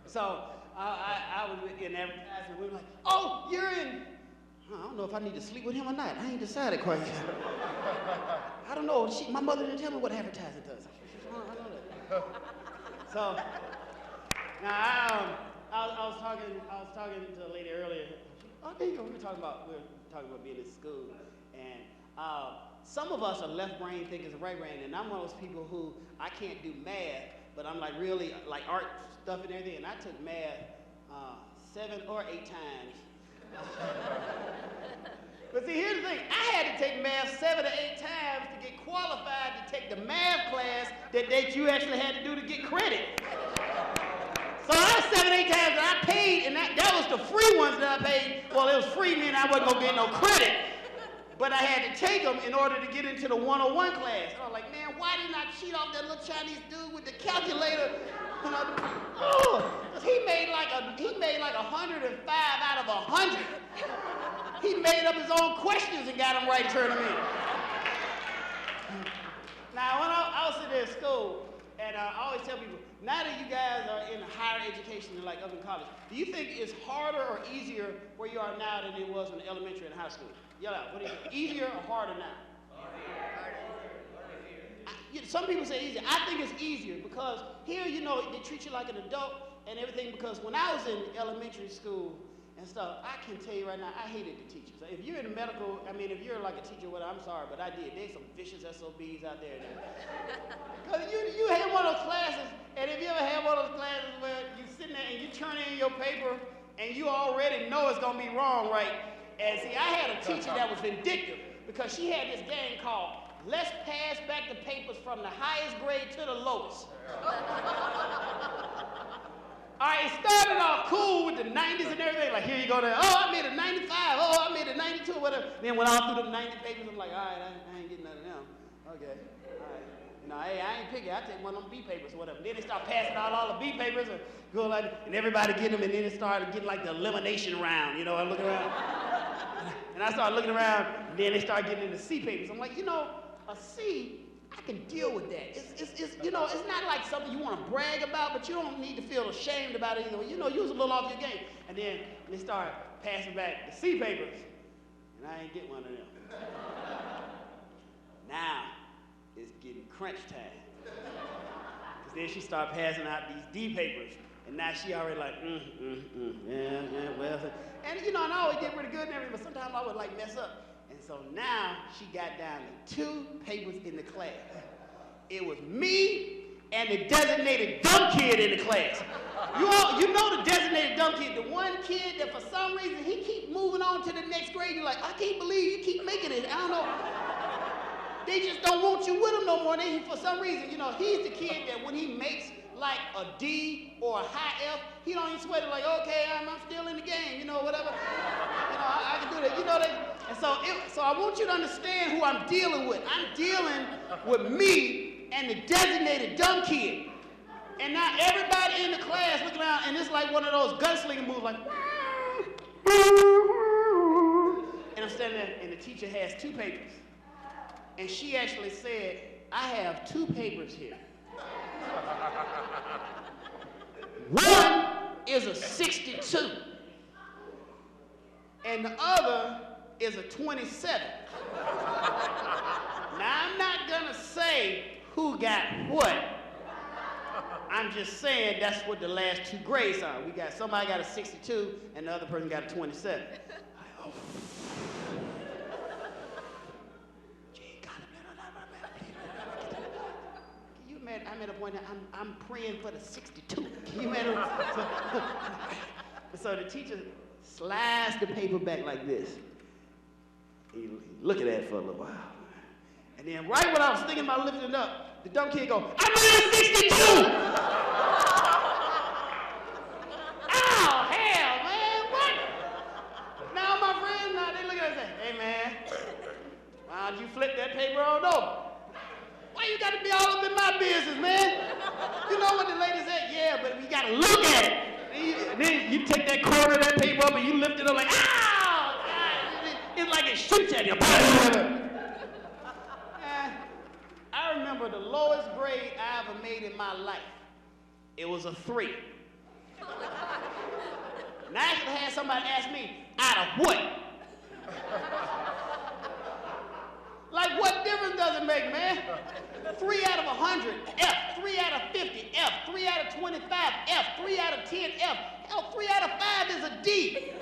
so I was in advertising, and we were like, oh, you're in, I don't know if I need to sleep with him or not. I ain't decided quite yet. I don't know. My mother didn't tell me what advertising does. I don't know. So now I was talking to a lady earlier. Oh, there you go. We were talking about being in school, and some of us are left brain thinkers and right brain, and I'm one of those people who I can't do math, but I'm like really like art stuff and everything, and I took math 7 or 8 times. But see, here's the thing, I had to take math 7 or 8 times to get qualified to take the math class that you actually had to do to get credit. So I was 7 or 8 times that I paid, and that was the free ones that I paid. Well, it was free, meaning I wasn't gonna get no credit. But I had to take them in order to get into the 101 class. And I was like, man, why didn't I cheat off that little Chinese dude with the calculator? Because he made like 105 out of 100. He made up his own questions and got them right and turned them in. Now, when I was sitting there in school, and I always tell people, now that you guys are in higher education and like up in college, do you think it's harder or easier where you are now than it was in elementary and high school? Yell out. What do you think? Easier or harder now? Some people say easier. I think it's easier because here, you know, they treat you like an adult, and everything, because when I was in elementary school and stuff, I can tell you right now, I hated the teachers. If you're in medical, I mean, if you're like a teacher, well, I'm sorry, but I did. There's some vicious SOBs out there. Because you had one of those classes, and if you ever had one of those classes where you sitting there and you turn in your paper and you already know it's going to be wrong, right? And see, I had a teacher that was vindictive because she had this game called Let's Pass Back the Papers from the Highest Grade to the Lowest. All right, it started off cool with the 90s and everything. Like, here you go there. Oh, I made a 95. Oh, I made a 92, whatever. Then went all through the 90 papers. I'm like, all right, I ain't getting none of them. Okay, all right. You know, hey, I ain't picky. I take one of them B papers or whatever. Then they start passing out all the B papers and go like, and everybody get them, and then it started getting like the elimination round. You know, I look around, and I started looking around, and then they start getting into C papers. I'm like, you know, a C, I can deal with that. It's you know, it's not like something you want to brag about, but you don't need to feel ashamed about it either. You know, you was a little off your game. And then they start passing back the C papers, and I ain't get one of them. Now, it's getting crunch time. Because then she started passing out these D papers, and now she already like, yeah, well. And you know, and I always did pretty good and everything, but sometimes I would like mess up. And so now she got down to 2 papers in the class. It was me and the designated dumb kid in the class. You know the designated dumb kid, the one kid that for some reason he keep moving on to the next grade. You're like, I can't believe you keep making it. I don't know. They just don't want you with them no more. They, for some reason, you know, he's the kid that when he makes like a D or a high F, he don't even sweat it like, okay, I'm still in the game, you know, whatever. You know, I can do that. You know that. And so I want you to understand who I'm dealing with. I'm dealing with me and the designated dumb kid. And now everybody in the class looking around, and it's like one of those gunslinger moves, like, and I'm standing there, and the teacher has 2 papers. And she actually said, I have 2 papers here. One is a 62, and the other is a 27. Now, I'm not gonna say who got what. I'm just saying that's what the last 2 grades are. We got somebody got a 62, and the other person got a 27. Oh. I'm at a point that I'm praying for the 62. Can you imagine? So the teacher slides the paper back like this. He look at that for a little while. And then right when I was thinking about lifting it up, the dumb kid go, I made a 62! Oh, hell, man, what? Now my friends, now they look at it and say, hey, man, why don't you flip that paper on over? Why you gotta be all up in my business, man? You know what the lady said? Yeah, but we gotta look at it. And then you take that corner of that paper up and you lift it up like, ow! It's like it shoots at you. I remember the lowest grade I ever made in my life. It was a 3. And I actually had somebody ask me, out of what? Like, what difference does it make, man? 3 out of 100, F. 3 out of 50, F. 3 out of 25, F. 3 out of 10, F. Hell, 3 out of 5 is a D.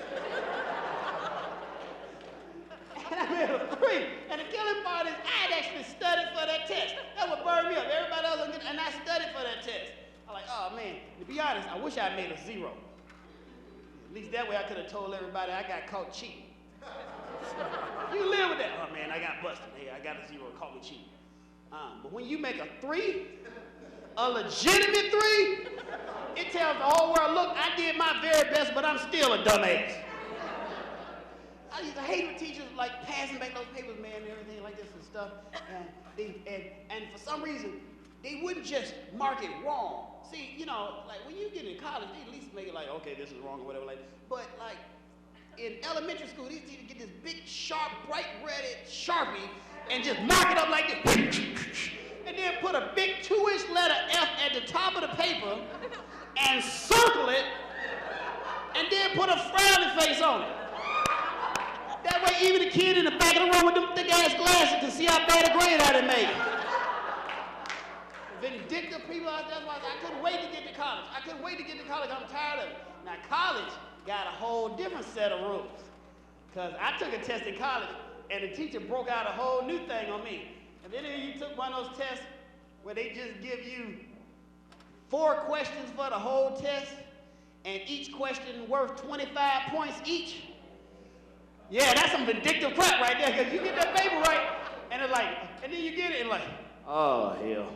And I made a 3. And the killing part is I had actually studied for that test. That would burn me up. Everybody else, and I studied for that test. I'm like, oh, man, to be honest, I wish I had made a 0. At least that way I could have told everybody I got caught cheating. You live with that. Oh, man, I got busted. Hey, I got a 0, caught me cheating. But when you make a 3, a legitimate 3, it tells the whole world, look, I did my very best, but I'm still a dumbass. I used to hate when teachers like passing back those papers, man, and everything like this and stuff. And for some reason, they wouldn't just mark it wrong. See, you know, like when you get in college, they at least make it like, okay, this is wrong or whatever. Like, but like in elementary school, these teachers get this big, sharp, bright red Sharpie and just mark it up like this. And then put a big 2-inch letter F at the top of the paper and circle it and then put a frowny face on it. That way even the kid in the back of the room with them thick-ass glasses can see how bad a grade I done made. vindictive people. That's why I couldn't wait to get to college. I couldn't wait to get to college. I'm tired of it. Now, college got a whole different set of rules. Because I took a test in college, and the teacher broke out a whole new thing on me. If any of you took one of those tests where they just give you 4 questions for the whole test, and each question worth 25 points each, yeah, that's some vindictive crap right there, because you get that paper right, and it's like, and then you get it, and like, oh, hell.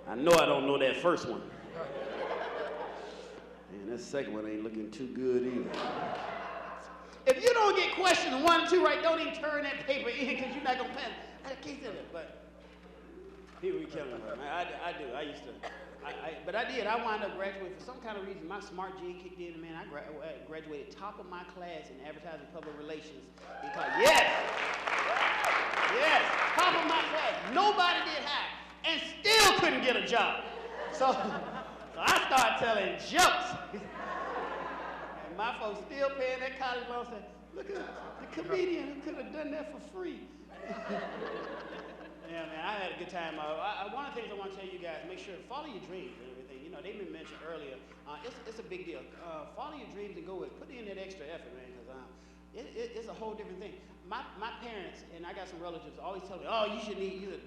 I know I don't know that first one. Man, that second one ain't looking too good either. If you don't get questions 1 and 2 right, don't even turn that paper in, because you're not going to pass. I can't tell it, but people be killing me, man. I do. I used to. But I did. I wound up graduating. For some kind of reason, my smart gene kicked in, and man, I graduated top of my class in advertising public relations. Because, yes, top of my class. Nobody did high, and still couldn't get a job. So I started telling jokes. And my folks still paying that college loan, saying, look at the comedian who could have done that for free. Yeah, man, I had a good time. One of the things I want to tell you guys, make sure to follow your dreams and everything. You know, they've been mentioned earlier. It's a big deal. Follow your dreams and go with it. Put in that extra effort, man, because it's a whole different thing. My parents, and I got some relatives, always tell me, oh,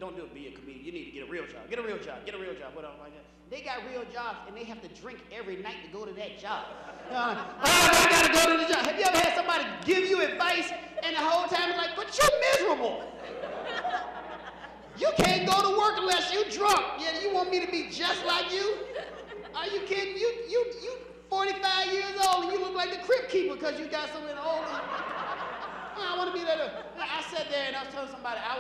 don't do it, be a comedian. You need to get a real job. Get a real job. Get a real job. Whatever like that. They got real jobs, and they have to drink every night to go to that job. I got to go to the job. Have you ever had somebody give you advice, and the whole time it's like, but you're miserable. You can't go to work unless you're drunk. Yeah, you want me to be just like you? Are you kidding? You 45 years old and you look like the crypt keeper because you got some old. I want to be that. I sat there and I was telling somebody I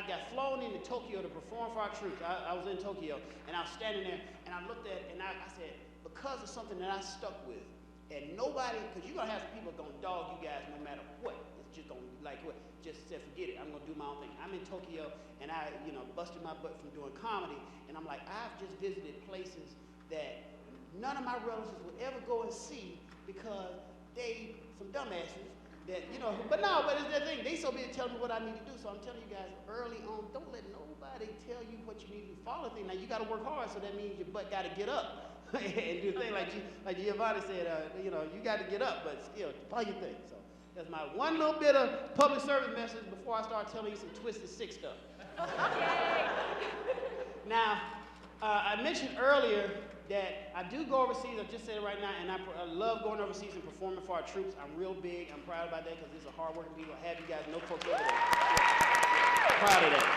got flown into Tokyo to perform for our troops. I was in Tokyo and I was standing there and I looked at and I said, because of something that I stuck with, and nobody, because you're gonna have some people gonna dog you guys no matter what. It's just gonna like what. Just said, forget it, I'm gonna do my own thing. I'm in Tokyo, and I, busted my butt from doing comedy, and I'm like, I've just visited places that none of my relatives would ever go and see because they, some dumbasses, that, but it's their thing. They so busy telling me what I need to do, so I'm telling you guys early on, don't let nobody tell you what you need to do. Follow the thing. Now, you gotta work hard, so that means your butt gotta get up and do the thing like Giovanni said, you gotta get up, but still, follow your thing. So. That's my one little bit of public service message before I start telling you some twisted sick stuff. Now, I mentioned earlier that I do go overseas. I just said it right now, and I love going overseas and performing for our troops. I'm real big. I'm proud about that because these are hardworking people. I have you guys know folks over there. Yeah. Proud of that.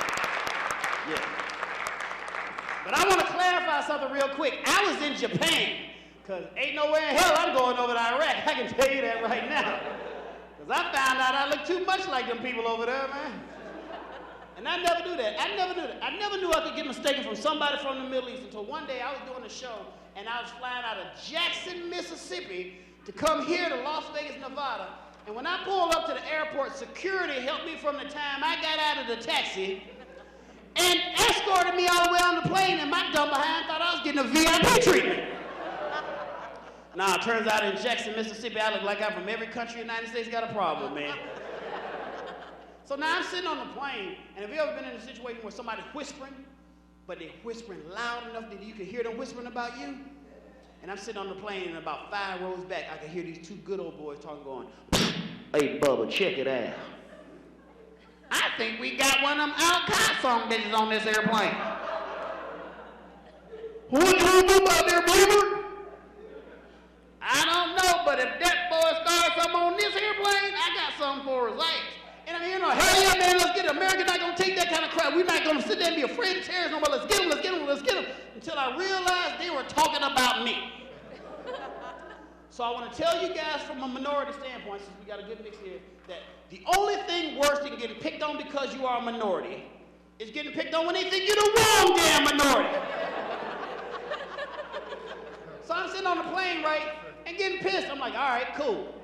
Yeah. But I want to clarify something real quick. I was in Japan because ain't nowhere in hell I'm going over to Iraq. I can tell you that right now. I found out I look too much like them people over there, man. And I never do that. I never knew I could get mistaken from somebody from the Middle East until one day I was doing a show and I was flying out of Jackson, Mississippi to come here to Las Vegas, Nevada. And when I pulled up to the airport, security helped me from the time I got out of the taxi and escorted me all the way on the plane, and my dumb behind thought I was getting a VIP treatment. Nah, it turns out in Jackson, Mississippi, I look like I'm from every country in the United States got a problem, man. So now I'm sitting on the plane, and have you ever been in a situation where somebody's whispering, but they're whispering loud enough that you can hear them whispering about you? And I'm sitting on the plane, and about 5 rows back, I can hear these 2 good old boys talking, going, hey, Bubba, check it out. I think we got one of them Al-Qaeda song bitches on this airplane. What you do about there, Bubba? I don't know, but if that boy starts something on this airplane, I got something for his ass. And I mean, hell yeah, man, let's get it. America not gonna take that kind of crap. We're not gonna sit there and be afraid of terrorists. No, but let's get them. Until I realized they were talking about me. So I want to tell you guys from a minority standpoint, since we got a good mix here, that the only thing worse than getting picked on because you are a minority is getting picked on when they think you're the wrong damn minority. So I'm sitting on the plane, right? And getting pissed. I'm like, all right, cool.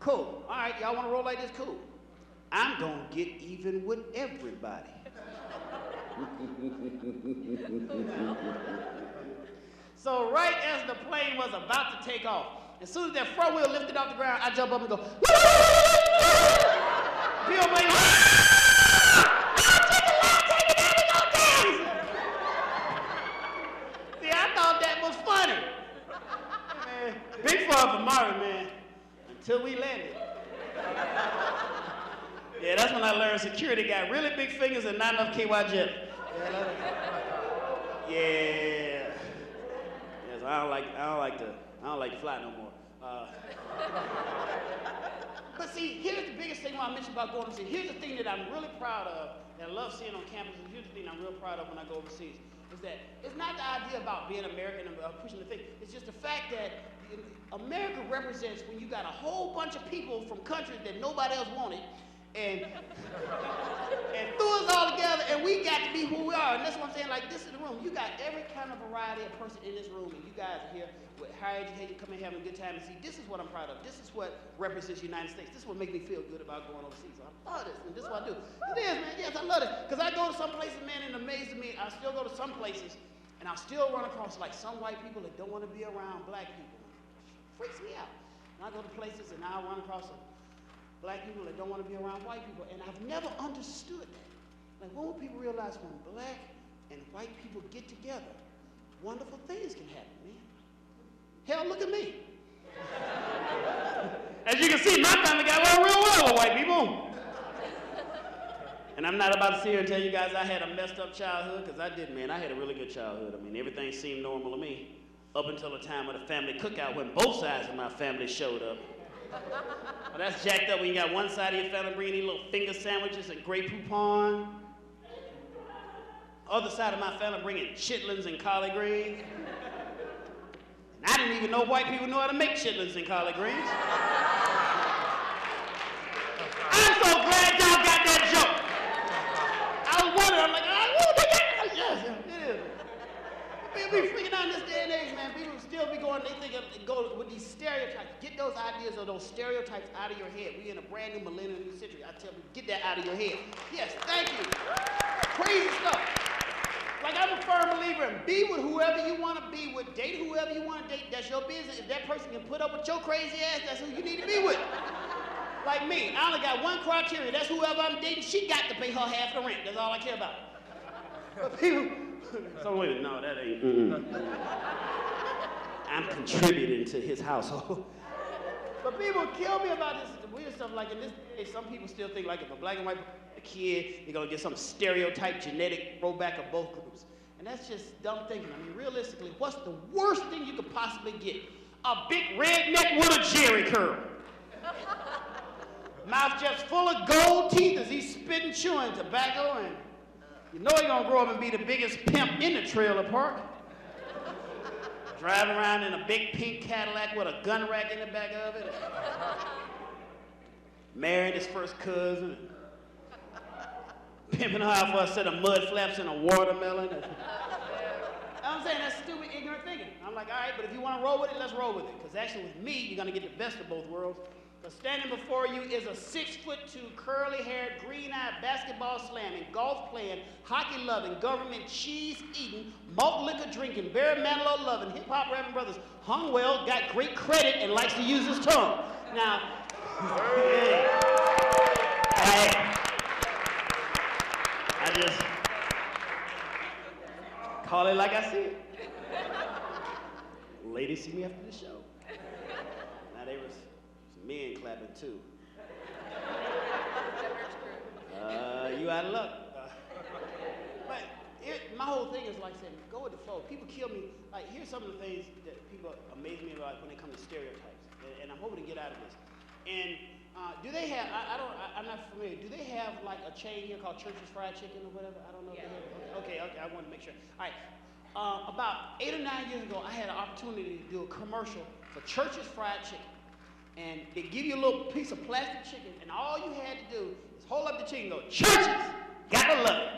All right, y'all want to roll like this? Cool. I'm going to get even with everybody. So right as the plane was about to take off, as soon as that front wheel lifted off the ground, I jump up and go, Bill May, take it down, we go down. hard for Mari, man, until we landed. Yeah, that's when I learned security got really big fingers and not enough KY jelly. Yeah. Yes, I don't like to fly no more. But see, here's the biggest thing when I mentioned about going overseas. Here's the thing that I'm really proud of, that I love seeing on campus, and here's the thing I'm real proud of when I go overseas, is that it's not the idea about being American and pushing the thing. It's just the fact that America represents when you got a whole bunch of people from countries that nobody else wanted, and threw us all together, and we got to be who we are. And that's what I'm saying. Like, this is the room. You got every kind of variety of person in this room, and you guys are here with higher education, coming having a good time. And see, this is what I'm proud of. This is what represents the United States. This is what makes me feel good about going overseas. So I love this, and this is what I do. It is, man. Yes, I love it. Because I go to some places, man, and it amazes me. I still go to some places, and I'll still run across, like, some white people that don't want to be around black people. It freaks me out. And I go to places, and I'll run across black people that don't want to be around white people, and I've never understood that. Like, when will people realize when black and white people get together, wonderful things can happen, man? Hell, look at me. As you can see, my family got along real well with white people. And I'm not about to sit here and tell you guys I had a messed up childhood, because I did, man. I had a really good childhood. I mean, everything seemed normal to me, up until the time of the family cookout when both sides of my family showed up. Well, that's jacked up when you got one side of your family bringing these little finger sandwiches and Grey Poupon. Other side of my family bringing chitlins and collard greens. And I didn't even know white people knew how to make chitlins and collard greens. I'm so glad y'all got that joke. I was wondering, I'm like, oh, they got it. Yes, it is. People be freaking out in this day and age, man. People still be going, they think go with these stereotypes. Get those ideas or those stereotypes out of your head. We're in a brand new millennium, new century. I tell you, get that out of your head. Yes, thank you. Crazy stuff. Like, I'm a firm believer in be with whoever you want to be with, date whoever you want to date. That's your business. If that person can put up with your crazy ass, that's who you need to be with. Like me, I only got one criteria. That's whoever I'm dating, she got to pay her half the rent. That's all I care about. But people, so wait, no, that ain't. I'm contributing to his household. But people kill me about this weird stuff. Like in this day, some people still think like if a black and white kid, you're gonna get some stereotype genetic throwback of both groups. And that's just dumb thinking. I mean, realistically, what's the worst thing you could possibly get? A big redneck with a jerry curl. Mouth just full of gold teeth as he's spitting, chewing tobacco, and you know he's gonna grow up and be the biggest pimp in the trailer park. Driving around in a big pink Cadillac with a gun rack in the back of it. Married his first cousin. Pimping her out for a set of mud flaps and a watermelon. I'm saying that's stupid, ignorant thinking. I'm like, all right, but if you want to roll with it, let's roll with it. Because actually with me, you're going to get the best of both worlds. Because standing before you is a 6'2", curly-haired, green-eyed, basketball slamming, golf playing, hockey loving, government cheese eating, malt liquor drinking, Barry Manilow loving, hip hop rapping brothers, hung well, got great credit, and likes to use his tongue. Now, I just call it like I see it. Ladies see me after the show. Now there was some men clapping too. You out of luck. But my whole thing is like saying, go with the flow. People kill me. Like, here's some of the things that people amaze me about when it comes to stereotypes. And I'm hoping to get out of this. And do they have, I'm not familiar, do they have like a chain here called Church's Fried Chicken or whatever? I don't know. Yeah. Okay, I want to make sure. All right, about 8 or 9 years ago, I had an opportunity to do a commercial for Church's Fried Chicken. And they give you a little piece of plastic chicken, and all you had to do is hold up the chicken and go, Church's, gotta love it.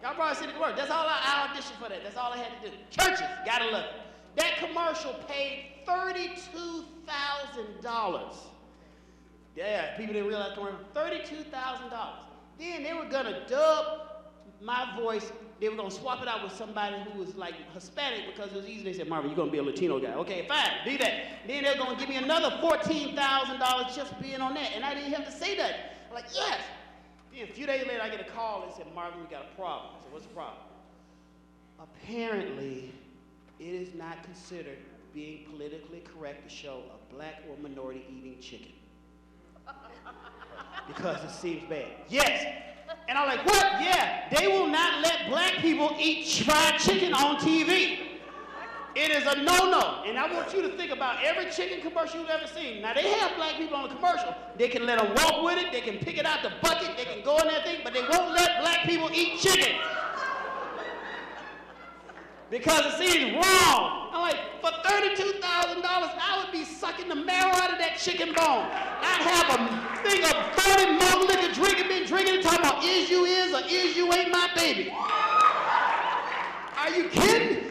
Y'all probably said it worked. That's all I auditioned for that. That's all I had to do. Church's, gotta love it. That commercial paid $32,000. Yeah, people didn't realize $32,000. Then they were gonna dub my voice. They were gonna swap it out with somebody who was like Hispanic because it was easy. They said, Marvin, you're gonna be a Latino guy. Okay, fine, do that. Then they were gonna give me another $14,000 just for being on that, and I didn't have to say that. I'm like, yes. Then a few days later, I get a call and said, Marvin, we got a problem. I said, what's the problem? Apparently, it is not considered being politically correct to show a black or minority eating chicken. Because it seems bad. Yes. And I'm like, what? Yeah, they will not let black people eat fried chicken on TV. It is a no-no. And I want you to think about every chicken commercial you've ever seen. Now, they have black people on the commercial. They can let them walk with it. They can pick it out the bucket. They can go in that thing. But they won't let black people eat chicken. Because it seems wrong. I'm like, for $32,000, I would be sucking the marrow out of that chicken bone. I'd have a thing of 30 malt liquor drinking, been drinking and talking about is you is or is you ain't my baby. Are you kidding?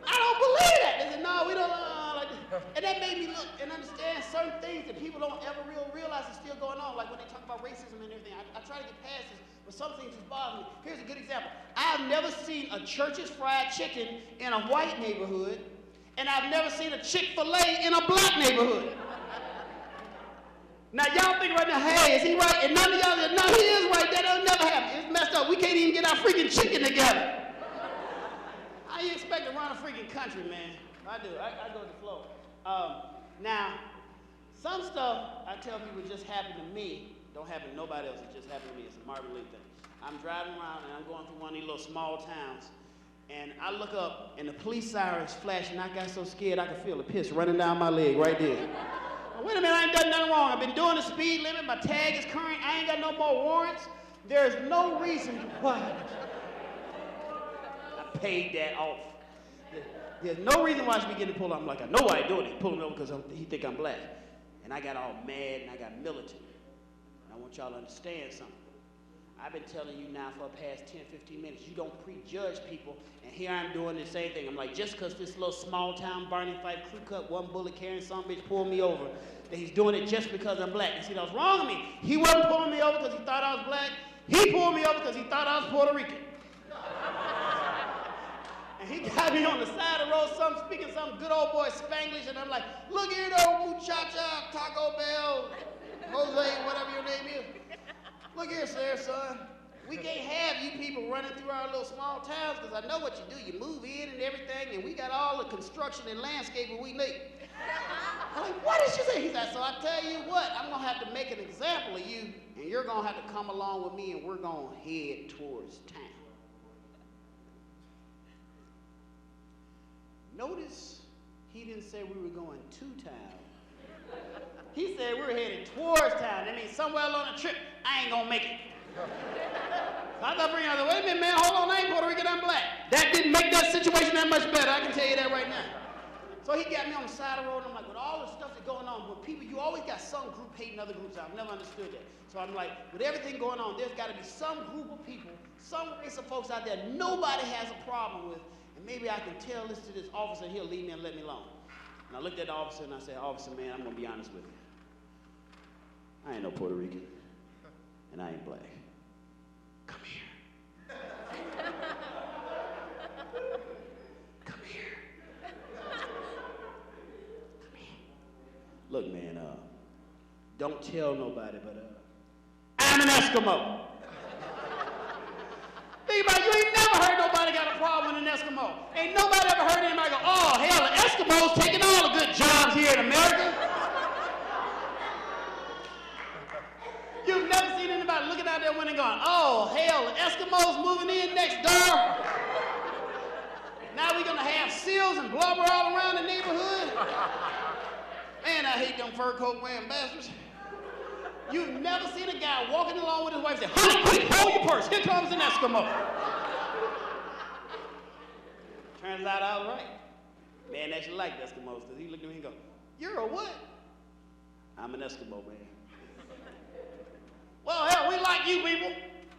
I don't believe that. They said, no, we don't like this. And that made me look and understand certain things that people don't ever realize is still going on. Like when they talk about racism and everything. I try to get past this, but some things just bother me. Here's a good example. I've never seen a Church's Fried Chicken in a white neighborhood, and I've never seen a Chick-fil-A in a black neighborhood. Now, y'all think right now, hey, is he right? And none of y'all said, no, he is right. That'll never happen. It's messed up. We can't even get our freaking chicken together. How you expect to run a freaking country, man? I do. I go with the flow. Now, some stuff I tell people just happened to me. Don't happen to nobody else. It just happened to me. It's a Marvin Lee thing. I'm driving around and I'm going through one of these little small towns. And I look up and the police sirens flashing. I got so scared I could feel the piss running down my leg right there. Now, wait a minute, I ain't done nothing wrong. I've been doing the speed limit. My tag is current. I ain't got no more warrants. There's no reason why. I paid that off. There's no reason why I should be getting pulled over. I'm like, I know why he's doing it. He's pulling me over because he think I'm black. And I got all mad and I got militant. And I want y'all to understand something. I've been telling you now for the past 10, 15 minutes, you don't prejudge people, and here I'm doing the same thing. I'm like, just because this little small town burning fight, crew cut, one bullet carrying some bitch pulled me over, that he's doing it just because I'm black. And see, that was wrong with me. He wasn't pulling me over because he thought I was black. He pulled me over because he thought I was Puerto Rican. And he got me on the side of the road, speaking some good old boy Spanglish, and I'm like, look here, though, muchacha, Taco Bell, Jose, whatever your name is. Look here, son. We can't have you people running through our little small towns because I know what you do. You move in and everything, and we got all the construction and landscaping we need. I'm like, what did you say? He said, so I tell you what, I'm going to have to make an example of you, and you're going to have to come along with me, and we're going to head towards town. Notice he didn't say we were going to town. He said we were headed towards town. That means somewhere along the trip, I ain't gonna make it. So I thought, wait a minute, man, hold on, I ain't Puerto Rican, I'm black. That didn't make that situation that much better, I can tell you that right now. So he got me on the side of the road, and I'm like, with all the stuff that's going on, with people, you always got some group hating other groups. I've never understood that. So I'm like, with everything going on, there's gotta be some group of people, some race of folks out there nobody has a problem with, and maybe I can tell this to this officer, and he'll leave me and let me alone. And I looked at the officer and I said, officer, man, I'm gonna be honest with you. I ain't no Puerto Rican, and I ain't black. Come here. Come here. Come here. Look, man, don't tell nobody, but I'm an Eskimo. Think about it, you ain't never heard nobody got a problem with an Eskimo. Ain't nobody ever heard anybody go, oh, hell, the Eskimos taking all the good jobs here in America. You've never seen anybody looking out there window going, oh, hell, the Eskimos moving in next door. Now we're going to have seals and blubber all around the neighborhood. Man, I hate them fur coat wearing bastards. You've never seen a guy walking along with his wife and say, honey, quick, hold your purse. Here comes an Eskimo. Turns out I was right. Man actually liked Eskimos because he looked at me and go, you're a what? I'm an Eskimo, man. Well, hell, we like you people.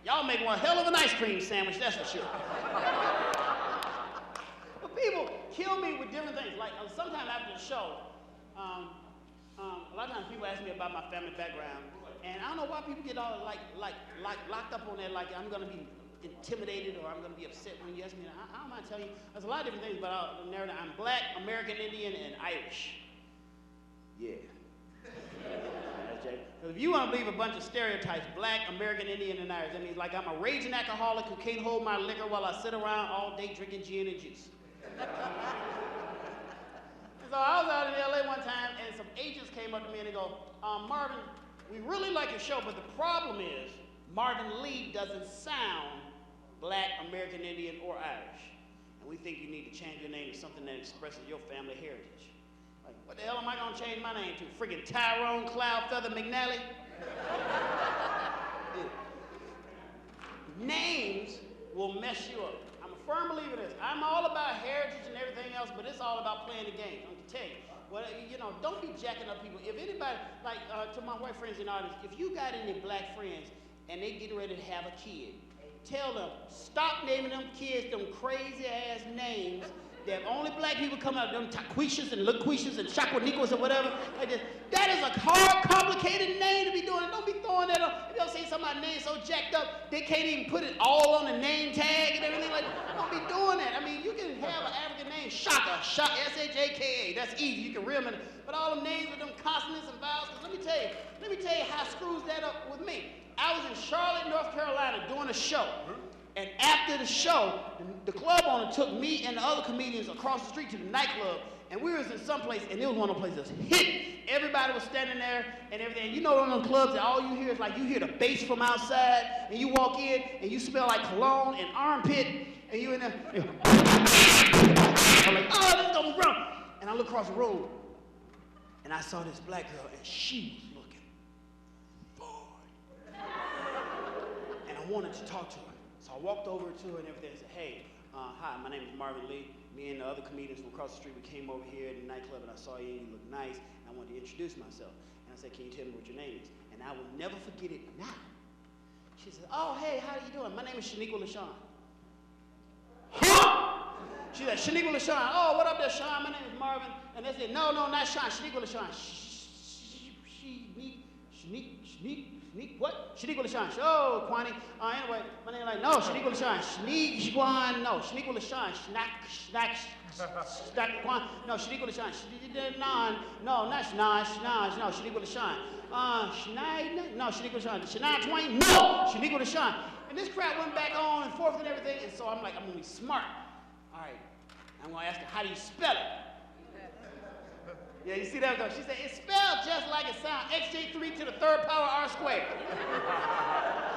Y'all make one hell of an ice cream sandwich, that's for sure. But people kill me with different things. Like sometime after the show, a lot of times people ask me about my family background, and I don't know why people get all like locked up on that, like I'm gonna be intimidated or I'm gonna be upset when you ask me. I don't mind telling you, there's a lot of different things about the narrative. I'm black, American Indian, and Irish. Yeah. If you want to believe a bunch of stereotypes, black, American Indian, and Irish, that means like I'm a raging alcoholic who can't hold my liquor while I sit around all day drinking gin and juice. so I was out in LA one time, and some agents came up to me and they go, Marvin, we really like your show, but the problem is Marvin Lee doesn't sound Black, American Indian, or Irish. And we think you need to change your name to something that expresses your family heritage. Like, what the hell am I gonna change my name to? Friggin' Tyrone Cloudfeather McNally? Names will mess you up. I'm a firm believer in this. I'm all about heritage and everything else, but it's all about playing the game. I'm gonna tell you. Well, you know, don't be jacking up people. If anybody, like to my white friends in the audience, if you got any black friends and they get ready to have a kid, tell them, stop naming them kids them crazy ass names that only black people come out, them Taquishas and LaQuishas and Shaquaniquas or whatever. Like this. That is a hard, complicated name to be doing. Don't be throwing that up. If they'll say somebody's name so jacked up, they can't even put it all on the name tag and everything like that. Don't be doing that. I mean, you can have an African name, Shaka, S-H-A-K-A. That's easy. You can reel them in. But all them names with them consonants and vowels, because let me tell you how screws that up with me. I was in Charlotte, North Carolina doing a show. And after the show, the club owner took me and the other comedians across the street to the nightclub, and we was in some place, and it was one of the places hit. Everybody was standing there and everything. And you know one of those clubs that all you hear is like you hear the bass from outside, and you walk in and you smell like cologne and armpit, and you in there. I'm like, oh, this is gonna be wrong. And I look across the room, and I saw this black girl, and she was looking bored. And I wanted to talk to her. So I walked over to her and everything and said, hey, hi, my name is Marvin Lee. Me and the other comedians from across the street, we came over here at the nightclub and I saw you and you look nice. And I wanted to introduce myself. And I said, can you tell me what your name is? And I will never forget it now. She said, oh, hey, how are you doing? My name is Shaniqua LaShawn. Huh? She said, Shaniqua LaShawn. Oh, what up there, Sean? My name is Marvin. And they said, no, not Sean, Shaniqua LaShawn. What? Shaniqua LaShawn. Oh, Kwani. Anyway, my name like, no, Shaniqua LaShawn. Shaniqua, no, Shaniqua LaShawn. Snack, Kwan. No, Shaniqua LaShawn. No, not Shnash, no, Shaniqua LaShawn. Schneid, no, Shaniqua LaShawn. Shania Twain, no, Shaniqua LaShawn. And this crap went back on and forth and everything, and so I'm like, I'm gonna be smart. All right, I'm gonna ask her, how do you spell it? Yeah, you see that? She said, it's spelled just like it sounds, XJ3 to the third power R squared.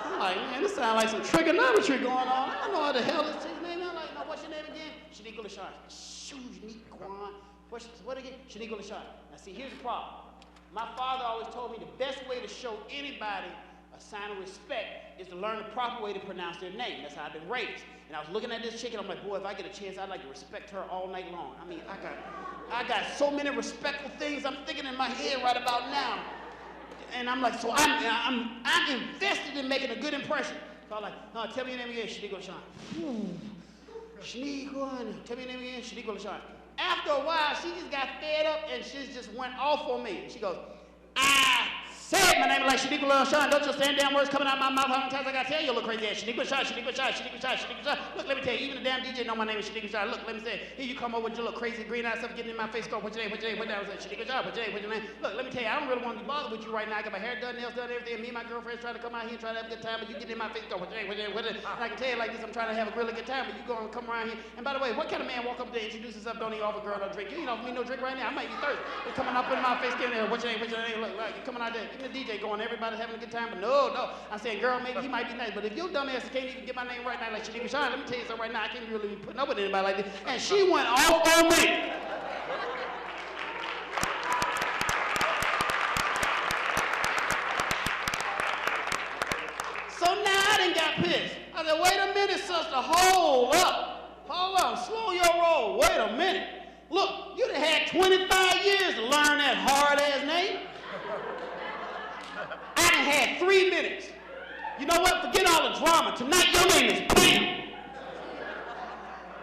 I'm like, man, this sounds like some trigonometry going on. I don't know what the hell this chick's name is. I'm like, no, what's your name again? Shaniqua LaShawn. What again? Shaniqua LaShawn. Now see, here's the problem. My father always told me the best way to show anybody a sign of respect is to learn the proper way to pronounce their name. That's how I've been raised. And I was looking at this chick and I'm like, boy, if I get a chance, I'd like to respect her all night long. I mean, I got so many respectful things I'm thinking in my head right about now. And I'm like, so I'm invested in making a good impression. So I'm like, no, tell me your name again, Shaniqua LaShawn. Shaniqua, tell me your name again, Shaniqua LaShawn. After a while, she just got fed up and she just went off on me. She goes, I said my name is like Shaniqua LaShawn. Don't just stand damn words coming out of my mouth. How many times I gotta tell you, you look crazy ass. Shaniqua LaShawn, Shaniqua LaShawn, Shaniqua LaShawn, Shaniqua LaShawn. Look, let me tell you, even the damn DJ know my name is Shaniqua LaShawn. Look, let me say, here you come over with your little crazy green eyes stuff getting in my face. Go, what's your name? What's your name? What's your name? Shaniqua LaShawn, what's your name? What's your name? Look, let me tell you, I don't really want to be bothered with you right now. I got my hair done, nails done, everything. Me and my girlfriend's trying to come out here and try to have a good time, but you get in my face. Go, what's your name? What's your name? What's your name? And I can tell you like this, I'm trying to have a really good time, but you gonna come around here. And by the way, what kind of man walk up there, introduce himself, don't even offer a girl no drink? You ain't offer me no drink right now. I might be thirsty. You're coming up in my face, getting there. What's your name? What's your name? Look, you're coming out there. Even the DJ going, everybody's having a good time, but no. I'm saying, girl, maybe he might be nice, but if your dumb ass can't even get my name right now, like Shaniqua LaShawn, let me tell you something right now, I can't really be putting up with anybody like this. And she went off on me. So now I done got pissed. I said, wait a minute, sister, hold up. Hold on, slow your roll, wait a minute. Look, you done had 25 years to learn that hard-ass name. I done had 3 minutes. You know what? Forget all the drama. Tonight, your name is Pam.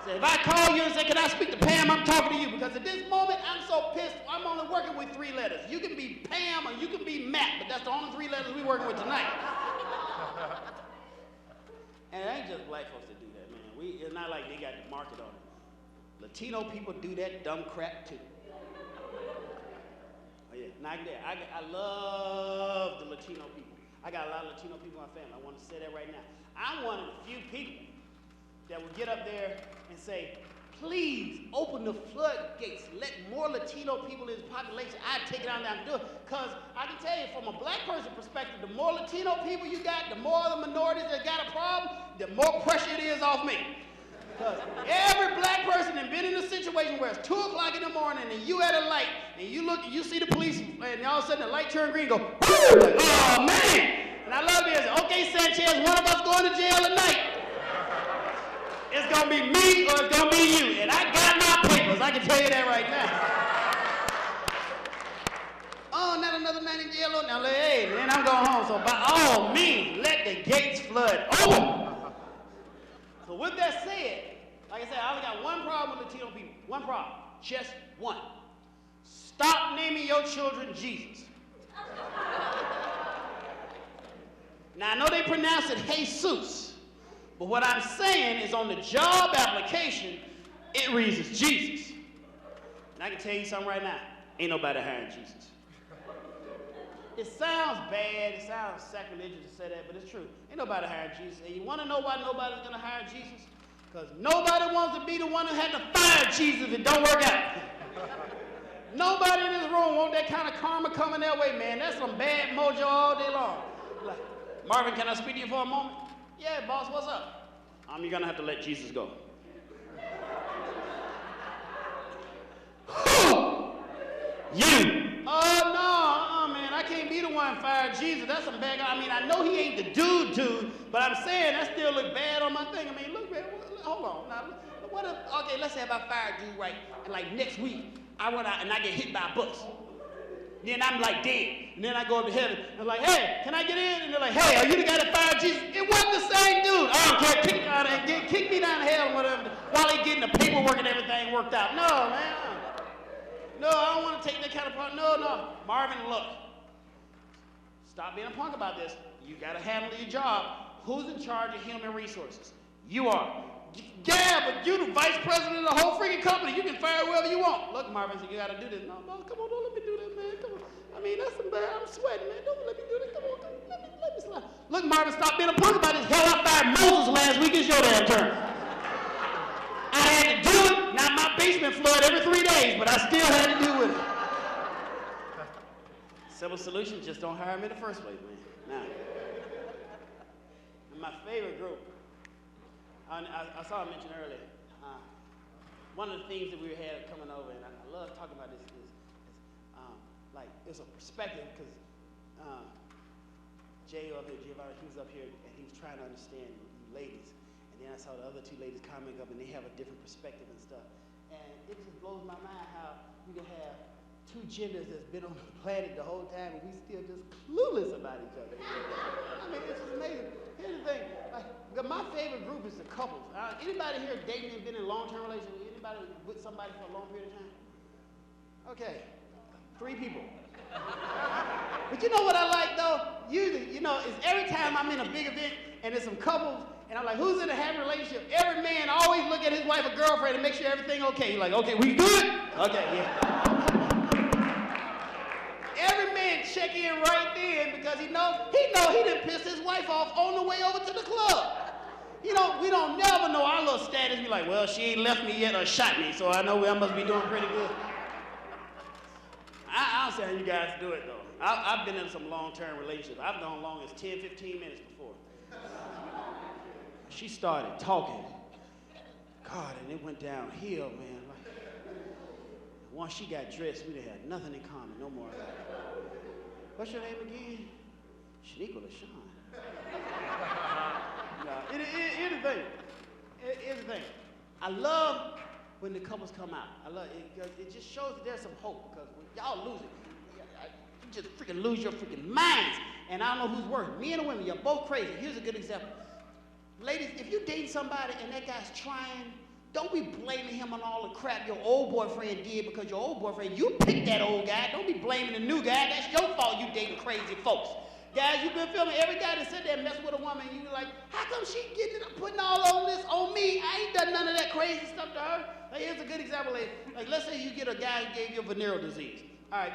So if I call you and say, can I speak to Pam? I'm talking to you. Because at this moment, I'm so pissed, I'm only working with 3 letters. You can be Pam or you can be Mack, but that's the only 3 letters we're working with tonight. And it ain't just black folks that do that, man. It's not like they got the market on it. Latino people do that dumb crap, too. Oh, yeah. Not there. I love the Latino people. I got a lot of Latino people in my family. I want to say that right now. I'm one of the few people that will get up there and say, please open the floodgates. Let more Latino people in the population. I'd take it out there and do it. Because I can tell you, from a black person perspective, the more Latino people you got, the more the minorities that got a problem, the more pressure it is off me. Because every black person has been in a situation where it's 2 o'clock in the morning and you at a light and you look and you see the police and all of a sudden the light turn green, go, woo! Oh man! And I love this. Okay, Sanchez, one of us going to jail tonight. It's going to be me or it's going to be you. And I got my papers. I can tell you that right now. Oh, not another night in jail. Now, hey, man, I'm going home. So by all means, let the gates flood open. So with that said, like I said, I only got one problem with Latino people. One problem. Just one. Stop naming your children Jesus. Now, I know they pronounce it Jesus, but what I'm saying is on the job application, it reads as Jesus. And I can tell you something right now. Ain't nobody hiring Jesus. It sounds bad, it sounds sacrilegious to say that, but it's true. Ain't nobody hiring Jesus. And you want to know why nobody's going to hire Jesus? Because nobody wants to be the one who had to fire Jesus if it don't work out. Nobody in this room want that kind of karma coming their way, man. That's some bad mojo all day long. Like, Marvin, can I speak to you for a moment? Yeah, boss, what's up? You're going to have to let Jesus go. You. Oh, no, man, I can't be the one fired Jesus. That's some bad guy. I mean, I know he ain't the dude, but I'm saying that still look bad on my thing. I mean, look, man, hold on. Now, what if, okay, let's say if I fire dude, right, and like next week, I run out and I get hit by a bus. Then I'm like dead. And then I go up to heaven. And I'm like, hey, can I get in? And they're like, hey, are you the guy that fired Jesus? It wasn't the same dude. I don't care. Kick me down to hell and whatever while they getting the paperwork and everything worked out. No, man. No, I don't want to take that kind of part. No. Marvin, look. Stop being a punk about this. You got to handle your job. Who's in charge of human resources? You are. Yeah, but you're the vice president of the whole freaking company. You can fire whoever you want. Look, Marvin said, you got to do this. No, come on, don't let me do that, man. Come on. I mean, that's some bad. I'm sweating, man. Don't let me do this. Come on, let me slide. Look, Marvin, stop being a punk about this. Hell, I fired Moses last week. It's your damn turn. I had to do it. Now my basement flooded every 3 days, but I still had to do with it. Simple solution, just don't hire me in the first place, man. Now, my favorite group, I saw it mentioned earlier. One of the things that we had coming over, and I love talking about this, is like it's a perspective because Jay up here, Giovanni, he was up here and he was trying to understand you ladies. And then I saw the other 2 ladies comment up and they have a different perspective and stuff. And it just blows my mind how you can have 2 genders that's been on the planet the whole time and we still just clueless about each other. I mean, it's just amazing. Here's the thing, like, my favorite group is the couples. Anybody here dating and been in a long-term relationship? Anybody with somebody for a long period of time? Okay, 3 people. But you know what I like though? Usually, you know, is every time I'm in a big event and there's some couples and I'm like, who's in a happy relationship? Every man always look at his wife or girlfriend and make sure everything okay. He's like, okay, we good? Okay, yeah. Every man check in right then because he know he done pissed his wife off on the way over to the club. You know, we don't never know our little status. Be like, well, she ain't left me yet or shot me, so I know I must be doing pretty good. I don't see how you guys do it, though. I've been in some long-term relationships. I've gone long as 10, 15 minutes before. She started talking. God, and it went downhill, man. Like, once she got dressed, we didn't have nothing in common, no more. What's your name again? Shaniqua LaShawn. No, here's the thing. Here's the thing. I love when the couples come out. I love it because it just shows that there's some hope. Because when y'all lose it, you just freaking lose your freaking minds. And I don't know who's worse, me and the women. You're both crazy. Here's a good example. Ladies, if you're dating somebody and that guy's trying, don't be blaming him on all the crap your old boyfriend did because your old boyfriend, you picked that old guy. Don't be blaming the new guy. That's your fault you dating crazy folks. Guys, you've been filming every guy that sit there and mess with a woman, you be like, how come she getting it, putting all of this on me? I ain't done none of that crazy stuff to her. Like, here's a good example. Like, let's say you get a guy who gave you a venereal disease. All right.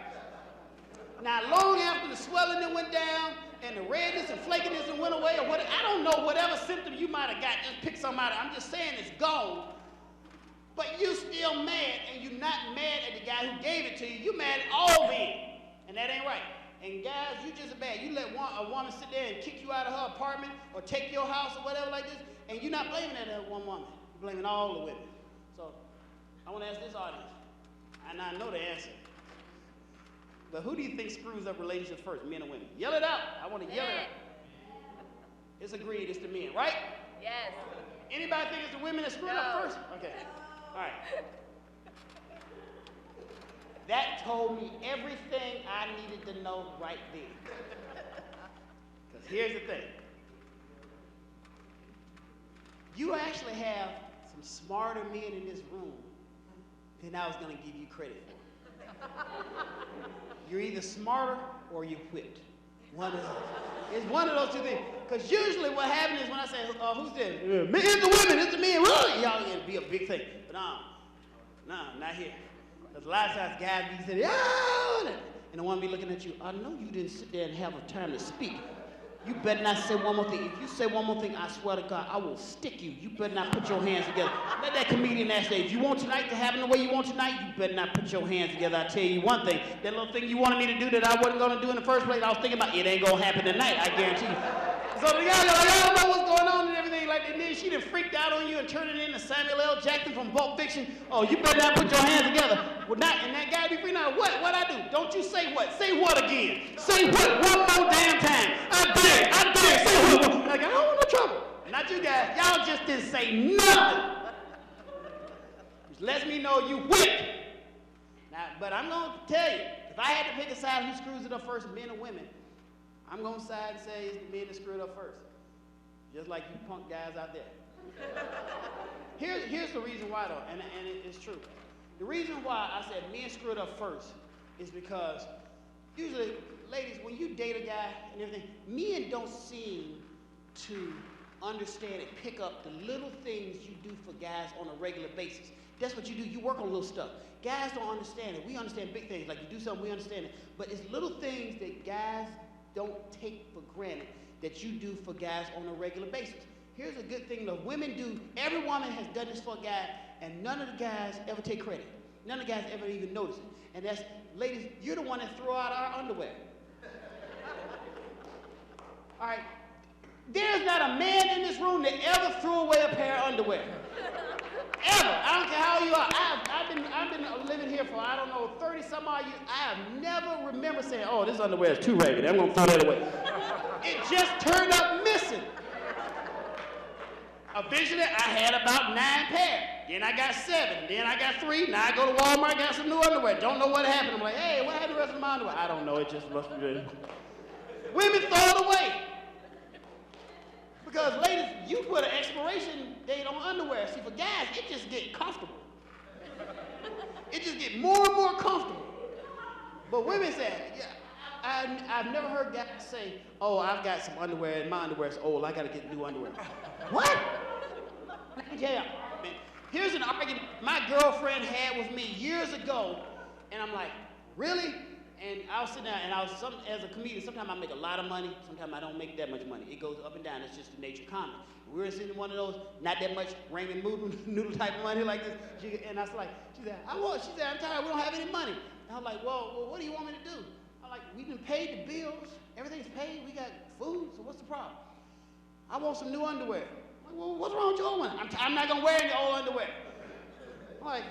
Now, long after the swelling that went down and the redness and flakiness that went away, or whatever, I don't know, whatever symptom you might have got, just pick somebody. I'm just saying it's gone. But you still mad and you're not mad at the guy who gave it to you, you're mad at all men. And that ain't right. And guys, you just bad. You let a woman sit there and kick you out of her apartment or take your house or whatever like this, and you're not blaming that one woman. You're blaming all the women. So I want to ask this audience, and I know the answer, but who do you think screws up relationships first, men or women? Yell it out. I want to yell it out. It's agreed, it's the men, right? Yes. Anybody think it's the women that screwed up first? Okay. All right. That told me everything I needed to know right then. Because here's the thing. You actually have some smarter men in this room than I was going to give you credit for. You're either smarter or you're whipped. One of those. It's one of those two things. Because usually what happens is when I say, who's this? It's the women, it's the men. Really? Y'all, it'd be a big thing. But no, not here. Because a lot of times guys be saying, yeah, and the one be looking at you, I know you didn't sit there and have a time to speak. You better not say one more thing. If you say one more thing, I swear to God, I will stick you. You better not put your hands together. Let that comedian ask that. If you want tonight to happen the way you want tonight, you better not put your hands together. I tell you one thing, that little thing you wanted me to do that I wasn't going to do in the first place, I was thinking about, it ain't going to happen tonight, I guarantee you. So the guys are like, I don't know what's going on and everything like that. And then she done freaked out on you and turned it into Samuel L. Jackson from Pulp Fiction. Oh, you better not put your hands together. Well, not, and that guy be freaking out. What I do? Don't you say what? Say what again? Say what one more damn time? I dare. Say what? Like, I don't want no trouble. Not you guys. Y'all just didn't say nothing. Which lets me know you whipped. Now, but I'm going to tell you, if I had to pick a side who screws it up first, men or women, I'm going to side and say it's the men that screwed up first. Just like you punk guys out there. Here's the reason why, though, and it's true. The reason why I said men screwed up first is because usually, ladies, when you date a guy and everything, men don't seem to understand and pick up the little things you do for guys on a regular basis. That's what you do. You work on little stuff. Guys don't understand it. We understand big things. Like you do something, we understand it. But it's little things that guys don't take for granted that you do for guys on a regular basis. Here's a good thing though. Women do, every woman has done this for a guy, and none of the guys ever take credit. None of the guys ever even notice it. And that's, ladies, you're the one that throw out our underwear. All right. There's not a man in this room that ever threw away a pair of underwear. Ever. I don't care how old you are. I've been living here for, I don't know, 30 some odd years. I have never remember saying, oh, this underwear is too ragged. I'm going to throw that away. It just turned up missing. Eventually, I had about 9 pairs. Then I got 7. Then I got 3. Now I go to Walmart, got some new underwear. Don't know what happened. I'm like, hey, what happened to the rest of my underwear? I don't know. It just must be good. Women throw it away. Because, ladies, you put an expiration date on underwear. See, for guys, it just get comfortable. It just get more and more comfortable. But women say, yeah, I've never heard guys say, oh, I've got some underwear and my underwear is old. I got to get new underwear. What? Let me tell you, man, here's an argument my girlfriend had with me years ago, and I'm like, really? And I was sitting there, and as a comedian, sometimes I make a lot of money, sometimes I don't make that much money. It goes up and down. It's just the nature of comedy. We were sitting in one of those, not that much ramen noodle type of money like this. And I was like, she said, I'm tired. We don't have any money. And I was like, well, what do you want me to do? I'm like, we've been paid the bills. Everything's paid. We got food. So what's the problem? I want some new underwear. I'm like, well, what's wrong with your old one? I'm not going to wear any old underwear. I'm like,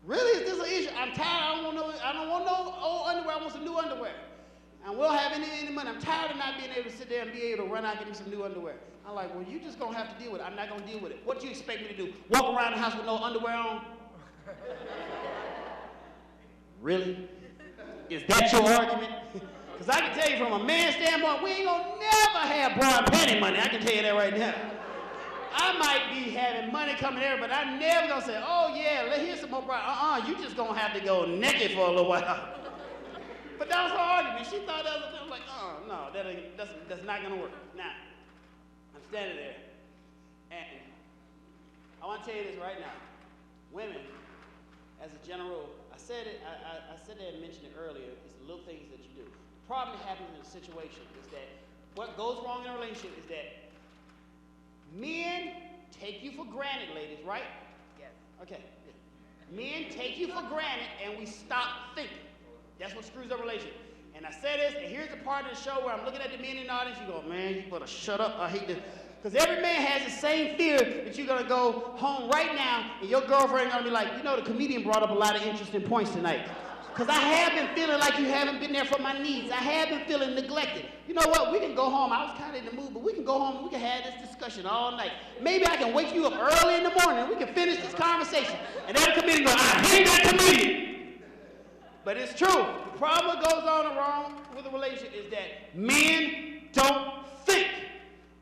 really? Is this an issue? I'm tired. I don't want no old underwear. I want some new underwear. And we don't have any money. I'm tired of not being able to sit there and be able to run out and get me some new underwear. I'm like, well, you just going to have to deal with it. I'm not going to deal with it. What do you expect me to do? Walk around the house with no underwear on? Really? Is that your argument? Because I can tell you from a man's standpoint, we ain't going to never have bra and panty money. I can tell you that right now. I might be having money coming there, but I'm never going to say, oh, yeah, here's some more bra. You just going to have to go naked for a little while. But that was her argument. She thought that was, I was like, oh, no, that's not going to work. Now, I'm standing there, and I want to tell you this right now. Women, as a general, I said that and mentioned it earlier, it's the little things that you do. The problem that happens in a situation is that what goes wrong in a relationship is that men take you for granted, ladies, right? Yes. Okay. Men take you for granted and we stop thinking. That's what screws up relationships. And I say this, and here's the part of the show where I'm looking at the men in the audience, you go, man, you better shut up, I hate this. Because every man has the same fear that you're gonna go home right now and your girlfriend gonna be like, you know, the comedian brought up a lot of interesting points tonight. Because I have been feeling like you haven't been there for my needs. I have been feeling neglected. You know what, we can go home, I was kind of in the mood, but we can go home and we can have this discussion all night. Maybe I can wake you up early in the morning and we can finish this conversation. And that comedian goes, I hate that comedian. But it's true. The problem that goes on wrong with a relationship is that men don't think.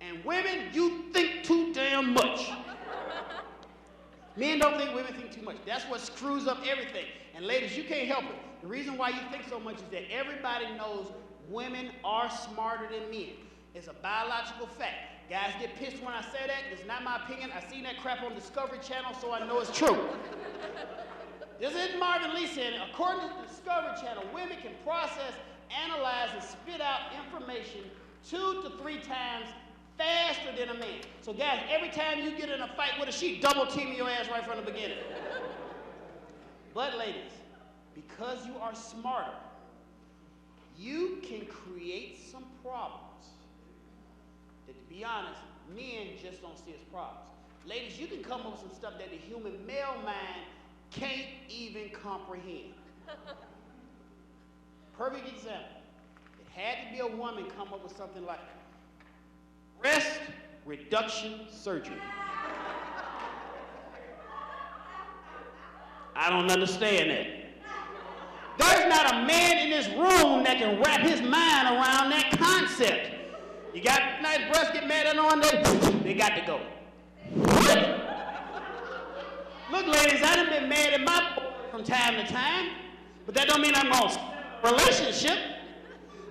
And women, you think too damn much. Men don't think, women think too much. That's what screws up everything. And ladies, you can't help it. The reason why you think so much is that everybody knows women are smarter than men. It's a biological fact. Guys get pissed when I say that. It's not my opinion. I seen that crap on Discovery Channel, so I know it's true. This isn't Marvin Lee saying it. According to the Discovery Channel, women can process, analyze, and spit out information 2 to 3 times faster than a man. So guys, every time you get in a fight with her, she double team your ass right from the beginning. But ladies, because you are smarter, you can create some problems that, to be honest, men just don't see as problems. Ladies, you can come up with some stuff that the human male mind can't even comprehend. Perfect example. It had to be a woman come up with something like breast reduction surgery. I don't understand that. There's not a man in this room that can wrap his mind around that concept. You got nice breasts, get mad at on they got to go. What? Look, ladies, I done been mad at my from time to time, but that don't mean I'm on a relationship.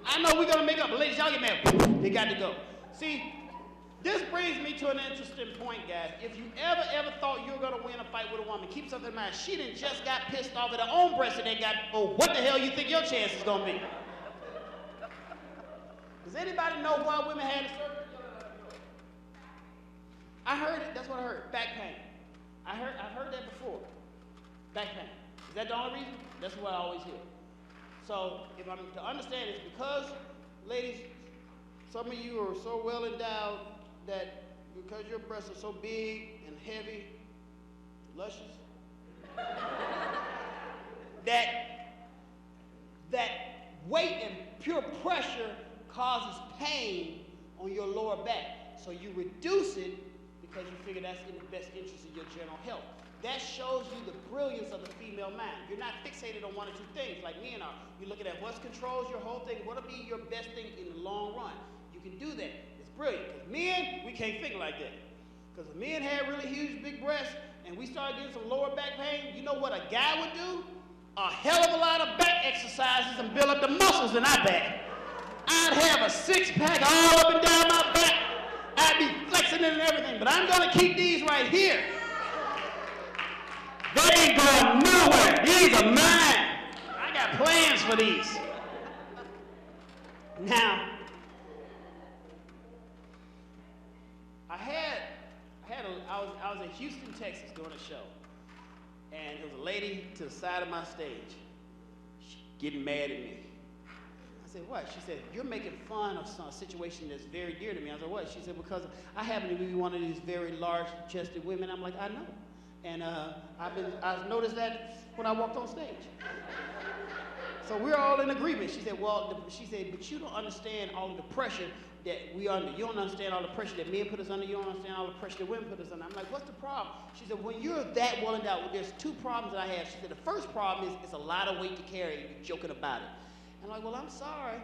I know we're gonna make up, but ladies, y'all get mad, they got to go. See, this brings me to an interesting point, guys. If you ever thought you were gonna win a fight with a woman, keep something in mind. She done just got pissed off at her own breast and they got, oh, what the hell you think your chance is gonna be? Does anybody know why women had a surgery? I heard it, that's what I heard, back pain. I've heard that before. Back pain. Is that the only reason? That's what I always hear. So if I'm to understand it's because, ladies, some of you are so well endowed that because your breasts are so big and heavy, luscious, that weight and pure pressure causes pain on your lower back. So you reduce it because you figure that's in the best interest of your general health. That shows you the brilliance of the female mind. You're not fixated on one or two things like men are. You're looking at what controls your whole thing, what'll be your best thing in the long run. You can do that. It's brilliant. Because men, we can't think like that. Because if men had really huge, big breasts, and we started getting some lower back pain, you know what a guy would do? A hell of a lot of back exercises and build up the muscles in our back. I'd have a six-pack all up and down my back. I'd be flexing it and everything, but I'm gonna keep these right here. They ain't going nowhere. These are mine. I got plans for these. Now, I was in Houston, Texas doing a show, and there was a lady to the side of my stage getting mad at me. I said, what? She said, you're making fun of some situation that's very dear to me. I said, what? She said, because I happen to be one of these very large-chested women. I'm like, I know. And I've noticed that when I walked on stage. So we're all in agreement. She said, well, but you don't understand all of the pressure that we are under. You don't understand all the pressure that men put us under. You don't understand all the pressure that women put us under. I'm like, what's the problem? She said, when you're that well endowed, there's two problems that I have. She said, the first problem is it's a lot of weight to carry. You're joking about it. And I'm like, well, I'm sorry.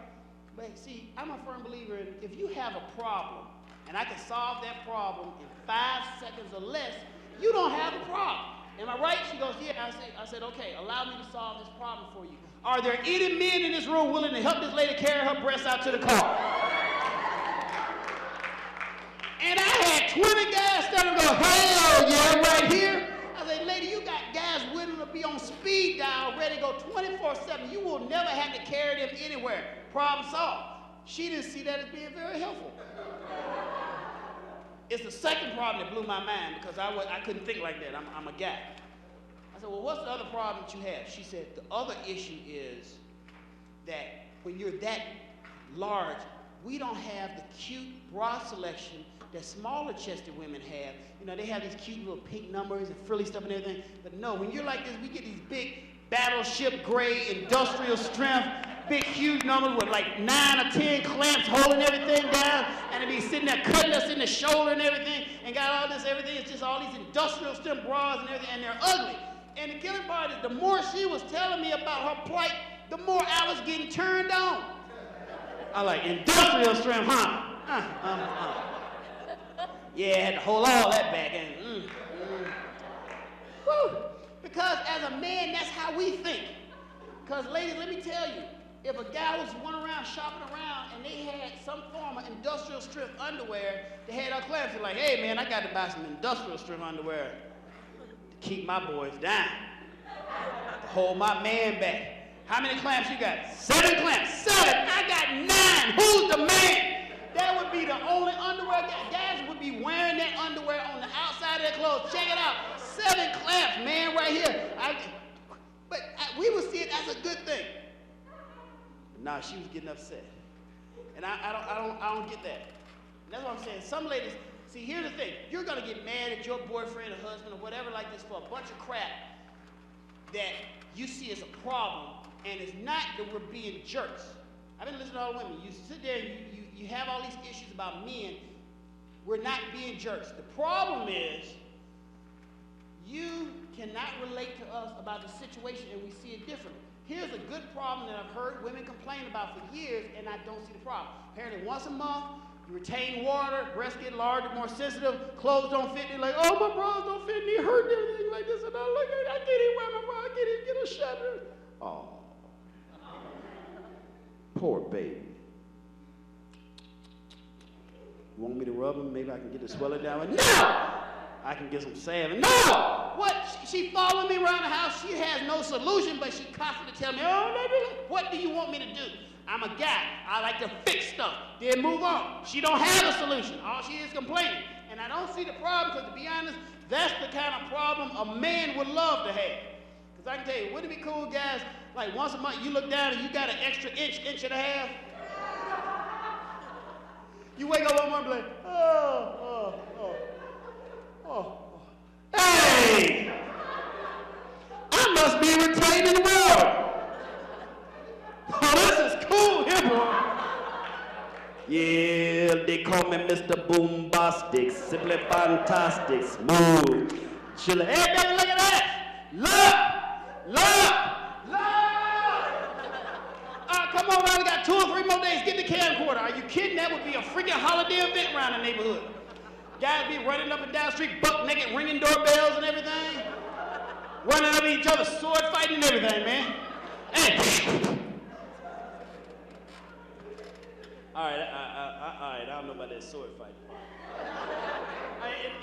But see, I'm a firm believer in if you have a problem and I can solve that problem in 5 seconds or less, you don't have a problem. Am I right? She goes, yeah. I said, okay, allow me to solve this problem for you. Are there any men in this room willing to help this lady carry her breasts out to the car? And I had 20 guys standing there go, hell yeah, right here. I said, lady, you got guys willing to be on speed dial, ready to go 24/7. You will never have to carry them anywhere. Problem solved. She didn't see that as being very helpful. It's the second problem that blew my mind because I couldn't think like that. I'm a guy. I said, well, what's problem that you have. She said, the other issue is that when you're that large, we don't have the cute bra selection that smaller chested women have. You know, they have these cute little pink numbers and frilly stuff and everything. But no, when you're like this, we get these big battleship gray industrial strength, big huge numbers with like 9 or 10 clamps holding everything down, and they be sitting there cutting us in the shoulder and everything, and got all this everything. It's just all these industrial strength bras and everything, and they're ugly. And the killing part is the more she was telling me about her plight, the more I was getting turned on. I like industrial strength, huh? Yeah, I had to hold all that back in. Woo! Because as a man, that's how we think. Because ladies, let me tell you, if a guy was running around shopping around and they had some form of industrial strength underwear, they had our clamps, they're like, hey man, I got to buy some industrial strength underwear to keep my boys down, to hold my man back. How many clamps you got? 7 clamps. 7. I got 9. Who's the man? That would be the only underwear. Guys would be wearing that underwear on the outside of their clothes. Check it out. 7 clamps, man, right here. But we would see it as a good thing. But nah, she was getting upset. And I don't get that. And that's what I'm saying. Some ladies, see, here's the thing. You're going to get mad at your boyfriend or husband or whatever like this for a bunch of crap that you see as a problem. And it's not that we're being jerks. I've been listening to all the women. You sit there and you have all these issues about men. We're not being jerks. The problem is you cannot relate to us about the situation and we see it differently. Here's a good problem that I've heard women complain about for years and I don't see the problem. Apparently once a month, you retain water, breasts get larger, more sensitive, clothes don't fit. They're like, oh, my bras don't fit me, hurt and everything like this. And I'm like, I can't even wear my bra, I can't even get a shot. Oh. Poor baby. Want me to rub him? Maybe I can get the swelling down. No! I can get some salve. No! What? She following me around the house. She has no solution, but she constantly tell me, oh, what do you want me to do? I'm a guy. I like to fix stuff. Then move on. She don't have a solution. All she is complaining. And I don't see the problem because, to be honest, that's the kind of problem a man would love to have. Because I can tell you, wouldn't it be cool, guys, like once a month you look down and you got an extra inch and a half? You wake up one morning and be like, oh. Hey! I must be retaining water. Oh, this is cool here, boy. Yeah, they call me Mr. Boombastic, simply fantastic, smooth. Chilla. Hey, baby, look at that. Look. Come on, man, we got 2 or 3 more days. Get the camcorder. Are you kidding? That would be a freaking holiday event around the neighborhood. Guys be running up and down the street, buck naked, ringing doorbells and everything. Running up each other, sword fighting and everything, man. Hey. All right, I don't know about that sword fighting part.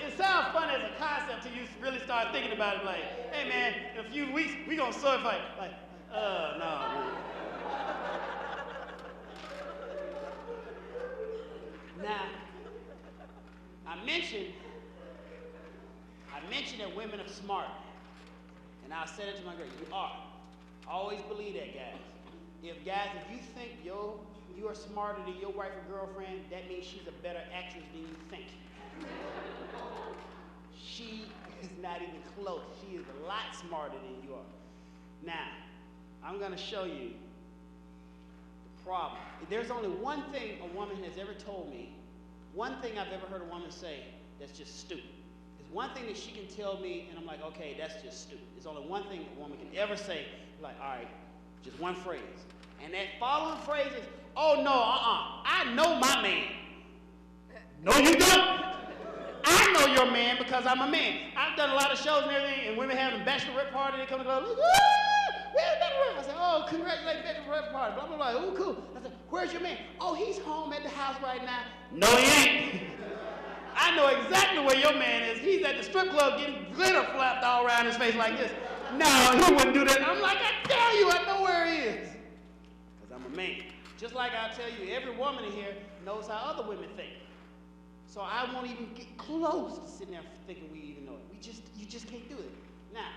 It sounds fun as a concept till you really start thinking about it. Like, hey man, in a few weeks we gonna sword fight. Like, no. Man. Now, I mentioned that women are smart, and I said it to my girl. You are. Always believe that, guys. If you think you are smarter than your wife or girlfriend, that means she's a better actress than you think. She is not even close. She is a lot smarter than you are. Now, I'm going to show you the problem. There's only one thing a woman has ever told me, one thing I've ever heard a woman say that's just stupid. There's one thing that she can tell me, and I'm like, okay, that's just stupid. There's only one thing a woman can ever say, like, all right, just one phrase. And that following phrase is, oh, no, I know my man. No, you don't. I know your man because I'm a man. I've done a lot of shows and everything, and women having a bachelorette party, they come and go, where's bachelorette? I said, oh, congratulations, bachelorette party, blah, blah, blah. Oh, cool. I said, where's your man? Oh, he's home at the house right now. No, he ain't. I know exactly where your man is. He's at the strip club getting glitter flapped all around his face like this. No, he wouldn't do that. I'm like, I tell you, I know where he is. Because I'm a man. Just like I tell you, every woman in here knows how other women think. So I won't even get close to sitting there thinking we even know it. You just can't do it. Now,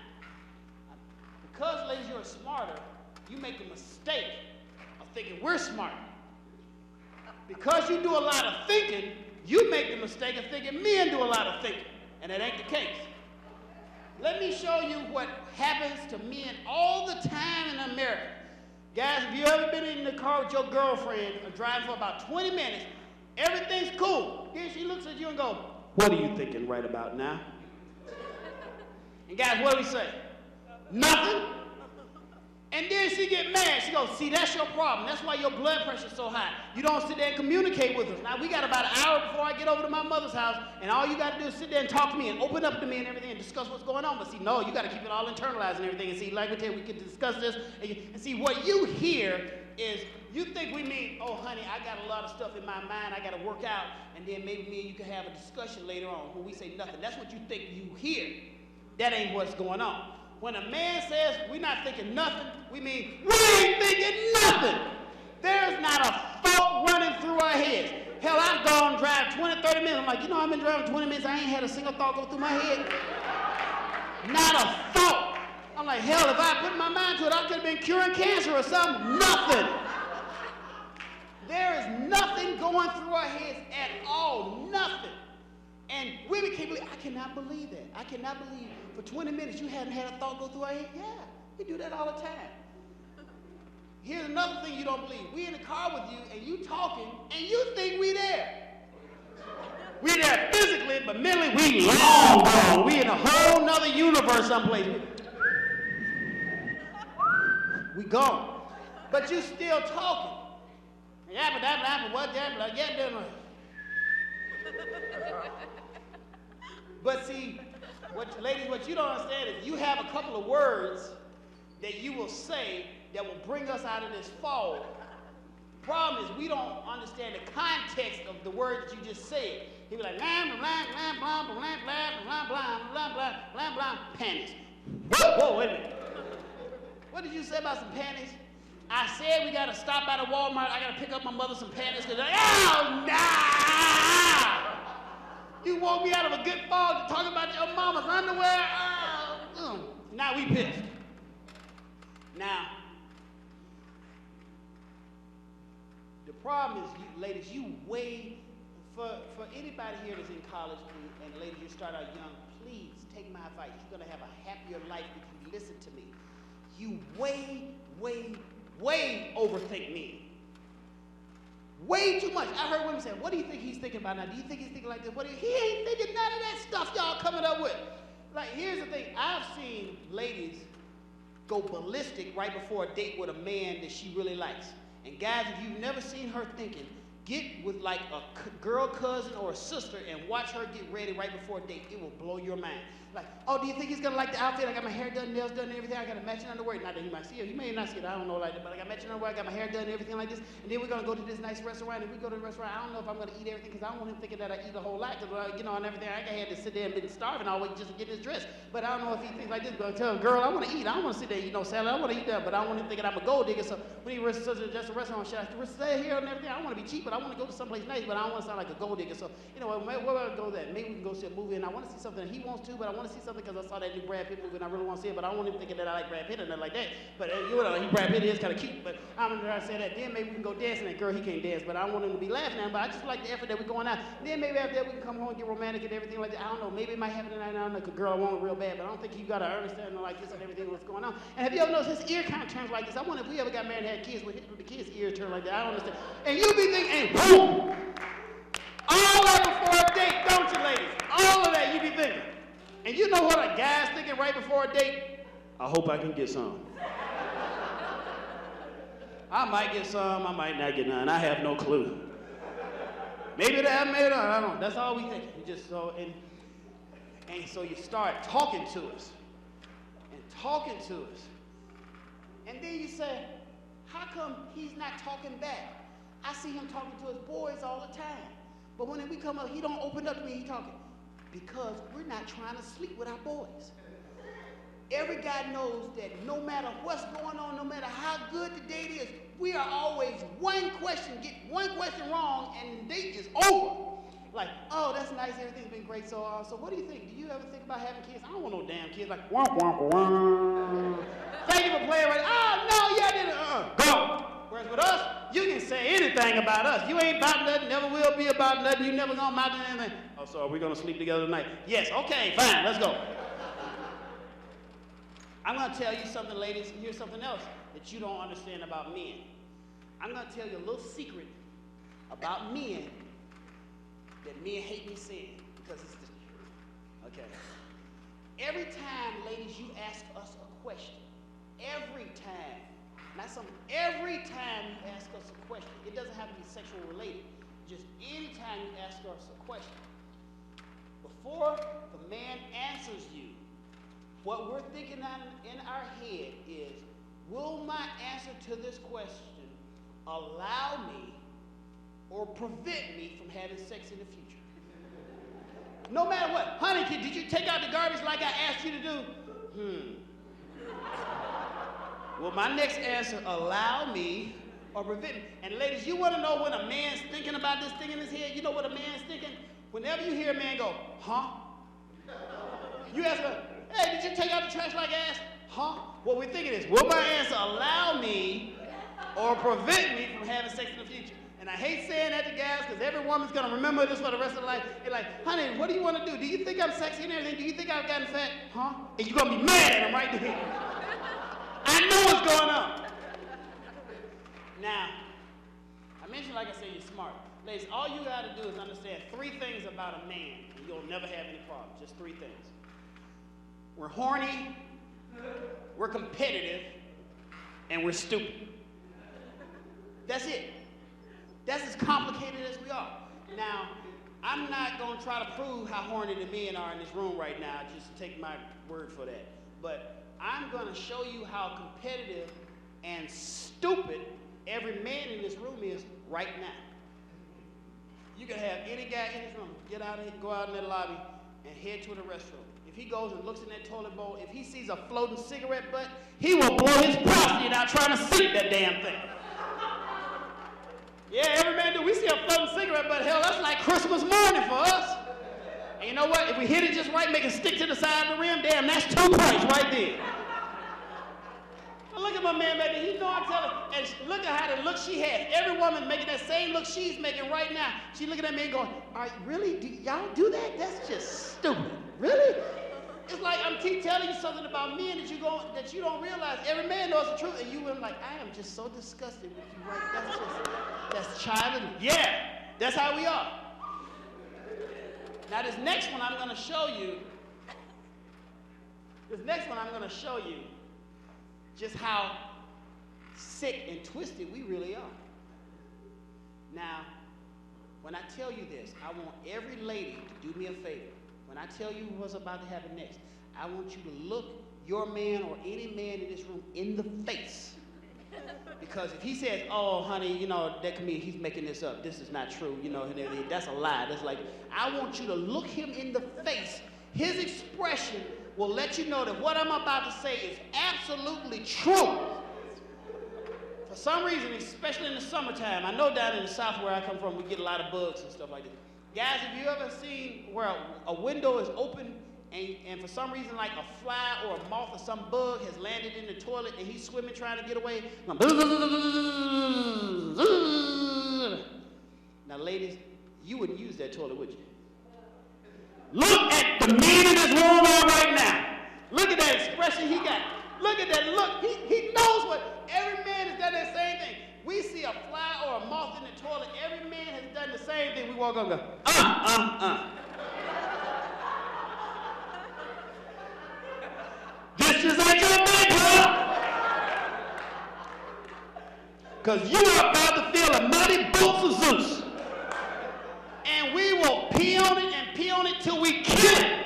because, ladies, you're smarter, you make a mistake of thinking we're smart. Because you do a lot of thinking, you make the mistake of thinking men do a lot of thinking, and that ain't the case. Let me show you what happens to men all the time in America. Guys, if you ever been in the car with your girlfriend or driving for about 20 minutes, everything's cool. Then she looks at you and goes, "What are you thinking right about now?" And guys, what do we say? Nothing. And then she get mad. She goes, "See, that's your problem. That's why your blood pressure's so high. You don't sit there and communicate with us." Now, we got about an hour before I get over to my mother's house, and all you got to do is sit there and talk to me and open up to me and everything and discuss what's going on. But see, no, you got to keep it all internalized and everything. And see, like we tell you, we can discuss this. And see, what you hear is you think we mean, "Oh, honey, I got a lot of stuff in my mind I got to work out, and then maybe me and you can have a discussion later on," when we say nothing. That's what you think you hear. That ain't what's going on. When a man says we're not thinking nothing, we mean we ain't thinking nothing. There's not a thought running through our heads. Hell, I've gone drive 20, 30 minutes. I'm like, I've been driving 20 minutes. I ain't had a single thought go through my head. Not a thought. I'm like, hell, if I put my mind to it, I could have been curing cancer or something. Nothing. There is nothing going through our heads at all. Nothing. And women can't believe, I cannot believe that. I cannot believe for 20 minutes you hadn't had a thought go through our head. Yeah, we do that all the time. Here's another thing you don't believe. We in the car with you and you talking and you think we there. We there physically, but mentally we long gone. We in a whole nother universe someplace. We gone. But you still talking. But see, ladies, what you don't understand is you have a couple of words that you will say that will bring us out of this fog. Problem is we don't understand the context of the words that you just said. He'll be like, blah, blah, blah, blah, blah, blah, blah, blah, blah, blah, blah, blah, panties. Whoa, wait a minute. What did you say about some panties? I said we got to stop by the Walmart. I got to pick up my mother some panties because, oh, nah! You woke me out of a good fog to talk about your mama's underwear. Now we pissed. Now, the problem is, ladies, for anybody here that's in college, and ladies, you start out young, please take my advice. You're going to have a happier life if you listen to me. You way overthink me. Way too much. I heard women say, "What do you think he's thinking about now? Do you think he's thinking like this? He ain't thinking none of that stuff y'all coming up with." Like, here's the thing. I've seen ladies go ballistic right before a date with a man that she really likes. And guys, if you've never seen her thinking, get with like a girl cousin or a sister and watch her get ready right before a date. It will blow your mind. Like, "Oh, do you think he's gonna like the outfit? I got my hair done, nails done, and everything. I got a matching underwear." Not that he might see it. He may not see it. I don't know like that. But I got matching underwear. I got my hair done and everything like this. And then we're gonna go to this nice restaurant. And we go to the restaurant. I don't know if I'm gonna eat everything because I don't want him thinking that I eat a whole lot. Because and everything. I had to sit there and been starving all week just to get this dress. But I don't know if he thinks like this. But I tell him, "Girl, I want to eat. I don't want to sit there and eat no salad. I want to eat that. But I don't want him thinking I'm a gold digger. So when he such just a restaurant, should I stay here and everything? I want to be cheap, but I want to go to someplace nice. But I don't want to sound like a gold digger. So where do I go there? Maybe we can go see a movie. And I want to see something that he wants to, but I want to see something because I saw that new Brad Pitt movie and I really want to see it, but I don't want him thinking that I like Brad Pitt or nothing like that. But Brad Pitt is kind of cute, but I'm going to say that. Then maybe we can go dancing. And girl, he can't dance, but I don't want him to be laughing at him, but I just like the effort that we're going out. Then maybe after that we can come home and get romantic and everything like that. I don't know. Maybe it might happen tonight. I don't know, because girl, I want it real bad, but I don't think you got to understand like this and everything what's going on. And have you ever noticed his ear kind of turns like this? I wonder if we ever got married and had kids with the kids' ear turn like that. I don't understand. And you be thinking, and boom! All that before a date, don't you, ladies? All of that you be thinking. And you know what a guy's thinking right before a date? I hope I can get some. I might get some, I might not get none. I have no clue. Maybe they have made it, I don't know. That's all we think. You just and so you start talking to us. And talking to us. And then you say, how come he's not talking back? I see him talking to his boys all the time. But when we come up, he don't open up to me, he talking. Because we're not trying to sleep with our boys. Every guy knows that no matter what's going on, no matter how good the date is, we are always get one question wrong and the date is over. Like, oh, that's nice, everything's been great, so what do you think? Do you ever think about having kids? I don't want no damn kids, like, womp, womp, womp. everything about us. You ain't about nothing, never will be about nothing, you never gonna amount to anything. Oh, so are we gonna sleep together tonight? Yes, okay, fine, let's go. I'm gonna tell you something, ladies, here's something else that you don't understand about men. I'm gonna tell you a little secret about men that men hate me saying, because it's the truth. Okay. Every time, ladies, you ask us a question, every time you ask us a question, it doesn't have to be sexual related, just any time you ask us a question, before the man answers you, what we're thinking in our head is, will my answer to this question allow me or prevent me from having sex in the future? No matter what. Honey, did you take out the garbage like I asked you to do? Will my next answer allow me or prevent me? And ladies, you want to know when a man's thinking about this thing in his head? You know what a man's thinking? Whenever you hear a man go, huh? You ask her, hey, did you take out the trash like I asked? Huh? What we're thinking is, will my answer allow me or prevent me from having sex in the future? And I hate saying that to guys because every woman's going to remember this for the rest of their life. They're like, honey, what do you want to do? Do you think I'm sexy and everything? Do you think I've gotten fat? Huh? And you're going to be mad at him right there. I know what's going on. Now, I mentioned, like I said, you're smart. Ladies, all you got to do is understand 3 things about a man, and you'll never have any problems. Just 3 things. We're horny, we're competitive, and we're stupid. That's it. That's as complicated as we are. Now, I'm not going to try to prove how horny the men are in this room right now, just take my word for that. But I'm going to show you how competitive and stupid every man in this room is right now. You can have any guy in this room get out and go out in that lobby and head to the restroom. If he goes and looks in that toilet bowl, if he sees a floating cigarette butt, he will blow his prostate out trying to sink that damn thing. Yeah, every man do. We see a floating cigarette butt. Hell, that's like Christmas morning for us. And you know what? If we hit it just right, make it stick to the side of the rim, damn, that's 2 points right there. Now look at my man back there. He know I'm telling. And look at how the look she has. Every woman making that same look she's making right now. She looking at me and going, all right, really? Do y'all do that? That's just stupid. Really? It's like I'm telling you something about men that you don't realize. Every man knows the truth, and you were like, I am just so disgusted with you, right? That's childish. Yeah, that's how we are. Now this next one I'm going to show you just how sick and twisted we really are. Now, when I tell you this, I want every lady to do me a favor. When I tell you what's about to happen next, I want you to look your man or any man in this room in the face. Because if he says, oh, honey, you know, that could mean he's making this up. This is not true, you know, that's a lie. That's like, I want you to look him in the face. His expression will let you know that what I'm about to say is absolutely true. For some reason, especially in the summertime, I know down in the South where I come from, we get a lot of bugs and stuff like this. Guys, have you ever seen where a window is open and for some reason like a fly or a moth or some bug has landed in the toilet and he's swimming trying to get away? Now ladies, you wouldn't use that toilet, would you? Look at the man in this room right now. Look at that expression he got. Look at that look. He knows what every man has done that same thing. We see a fly or a moth in the toilet, every man has done the same thing. We walk up and go, This is ain't your makeup. Because you are about to feel a mighty bolt of Zeus. And we will pee on it till we kill it.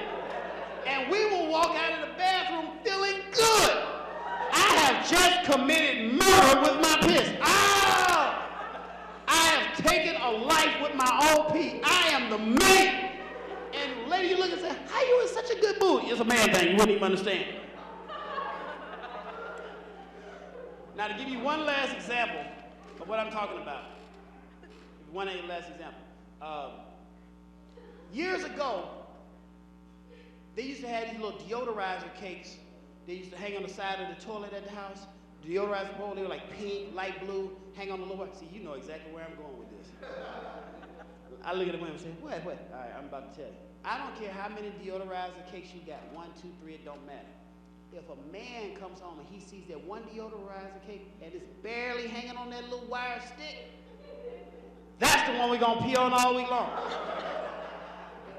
And we will walk out of the bathroom feeling good. I have just committed murder with my piss. I have taken a life with my own pee. I am the man. And lady, you look and say, how you in such a good mood? It's a man thing. You wouldn't even understand. Now, to give you one last example of what I'm talking about. One last example. Years ago, they used to have these little deodorizer cakes. They used to hang on the side of the toilet at the house. deodorizer bowl. They were like pink, light blue, hang on the little. See, you know exactly where I'm going with this. I look at the women and say, what? All right, I'm about to tell you. I don't care how many deodorizer cakes you got, 1, 2, 3, it don't matter. If a man comes home and he sees that one deodorizer cake and it's barely hanging on that little wire stick, that's the one we're gonna pee on all week long.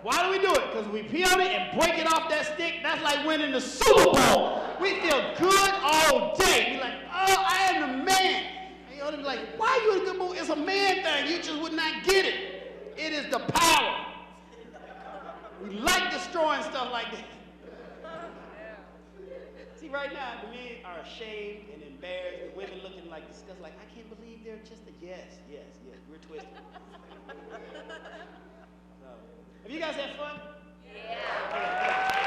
Why do we do it? Because we pee on it and break it off that stick. That's like winning the Super Bowl. We feel good all day. We're like, oh, I am the man. And you ought to be like, why are you in a good mood? It's a man thing. You just would not get it. It is the power. We like destroying stuff like that. See, right now, the men are ashamed and embarrassed. The women looking like disgusted, like, I can't believe they're just a yes. We're twisted. So, have you guys had fun? Yeah.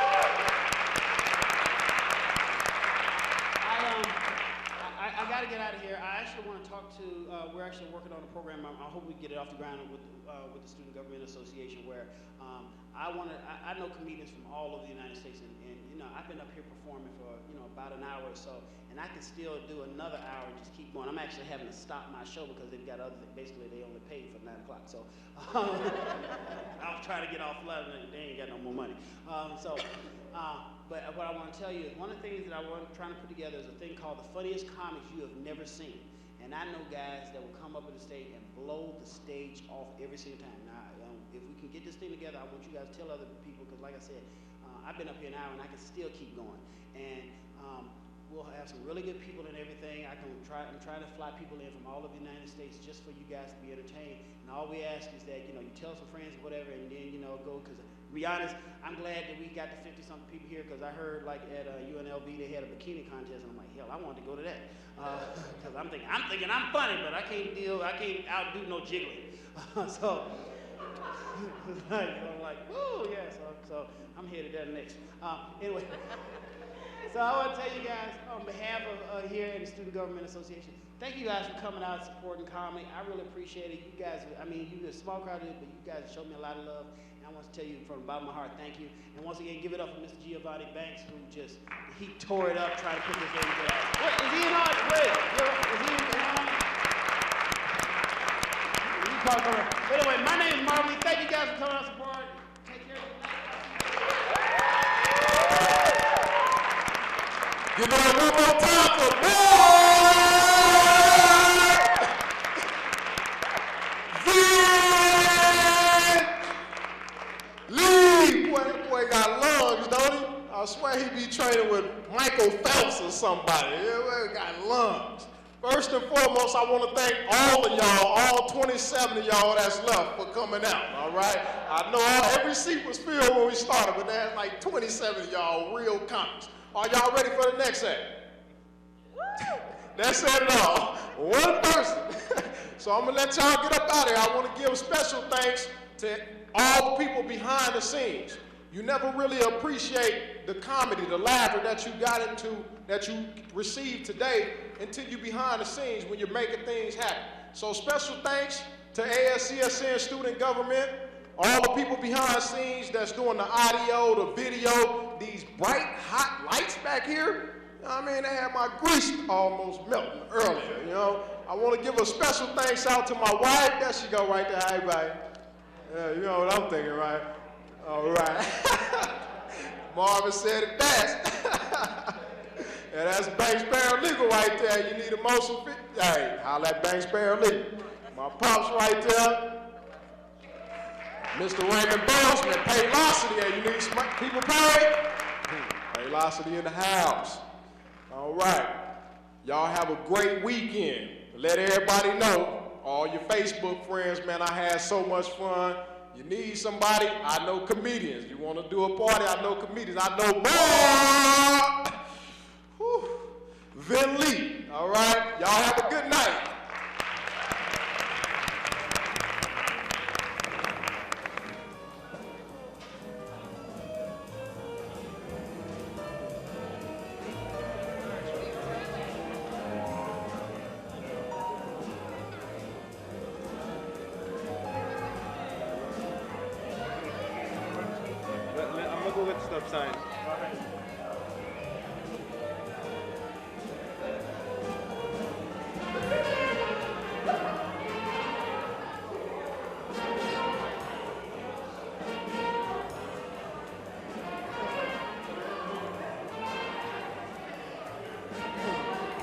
I got to get out of here. I actually want to talk to, we're actually working on a program. I hope we get it off the ground with the Student Government Association where I know comedians from all over the United States and you know, I've been up here performing for, you know, about an hour or so, and I can still do another hour and just keep going. I'm actually having to stop my show because they've got other things. Basically, they only pay for 9 o'clock. So I was trying to get off flood and they ain't got no more money. But what I want to tell you is one of the things that trying to put together is a thing called the funniest comics you have never seen. And I know guys that will come up on the stage and blow the stage off every single time. Now, if we can get this thing together, I want you guys to tell other people, because like I said, I've been up here an hour and I can still keep going. And we'll have some really good people and everything. I'm trying to fly people in from all over the United States just for you guys to be entertained. And all we ask is that, you know, you tell some friends or whatever, and then, you know, go, because to be honest, I'm glad that we got the 50-something people here, because I heard like at UNLV they had a bikini contest, and I'm like, hell, I wanted to go to that. Because I'm thinking I'm funny, but I can't outdo no jiggling. So I'm like, woo, yeah, so I'm headed there next. Anyway, so I want to tell you guys, on behalf of here at the Student Government Association, thank you guys for coming out and supporting comedy. I really appreciate it. You guys, I mean, you're a small crowd, but you guys showed me a lot of love. And I want to tell you from the bottom of my heart, thank you. And once again, give it up for Mr. Giovanni Banks, who he tore it up trying to put this thing together. What, is he in on it? Wait, is he in on it? Anyway, my name is Marley. Thank you guys for coming out and supporting. Take care of it. Give it up one more time for Lee. Boy, that boy got lungs, don't he? I swear he be training with Michael Phelps or somebody. Yeah, boy, got lungs. First and foremost, I want to thank all of y'all, all 27 of y'all that's left for coming out, all right? I know every seat was filled when we started, but there's like 27 of y'all real comics. Are y'all ready for the next act? That's it at all. One person. So I'm going to let y'all get up out of here. I want to give special thanks to all the people behind the scenes. You never really appreciate the comedy, the laughter that you got into, that you received today until you behind the scenes when you're making things happen. So special thanks to ASCSN Student Government, all the people behind the scenes that's doing the audio, the video, these bright, hot lights back here. I mean, they had my grease almost melting earlier, you know. I want to give a special thanks out to my wife. There she go right there, hey, buddy. Yeah, you know what I'm thinking, right? All right. Marvin said it best. Yeah, that's Banks Paralegal right there. You need a motion fit. Hey, holla at Banks Paralegal. My pops right there. Mr. Raymond Boseman, Paylocity. Hey, you need some people paid? Paylocity in the house. All right. Y'all have a great weekend. Let everybody know, all your Facebook friends, man, I had so much fun. You need somebody, I know comedians. You want to do a party, I know comedians. I know Vin Lee. All right? Y'all have a good night. I'm gonna go get the stop sign.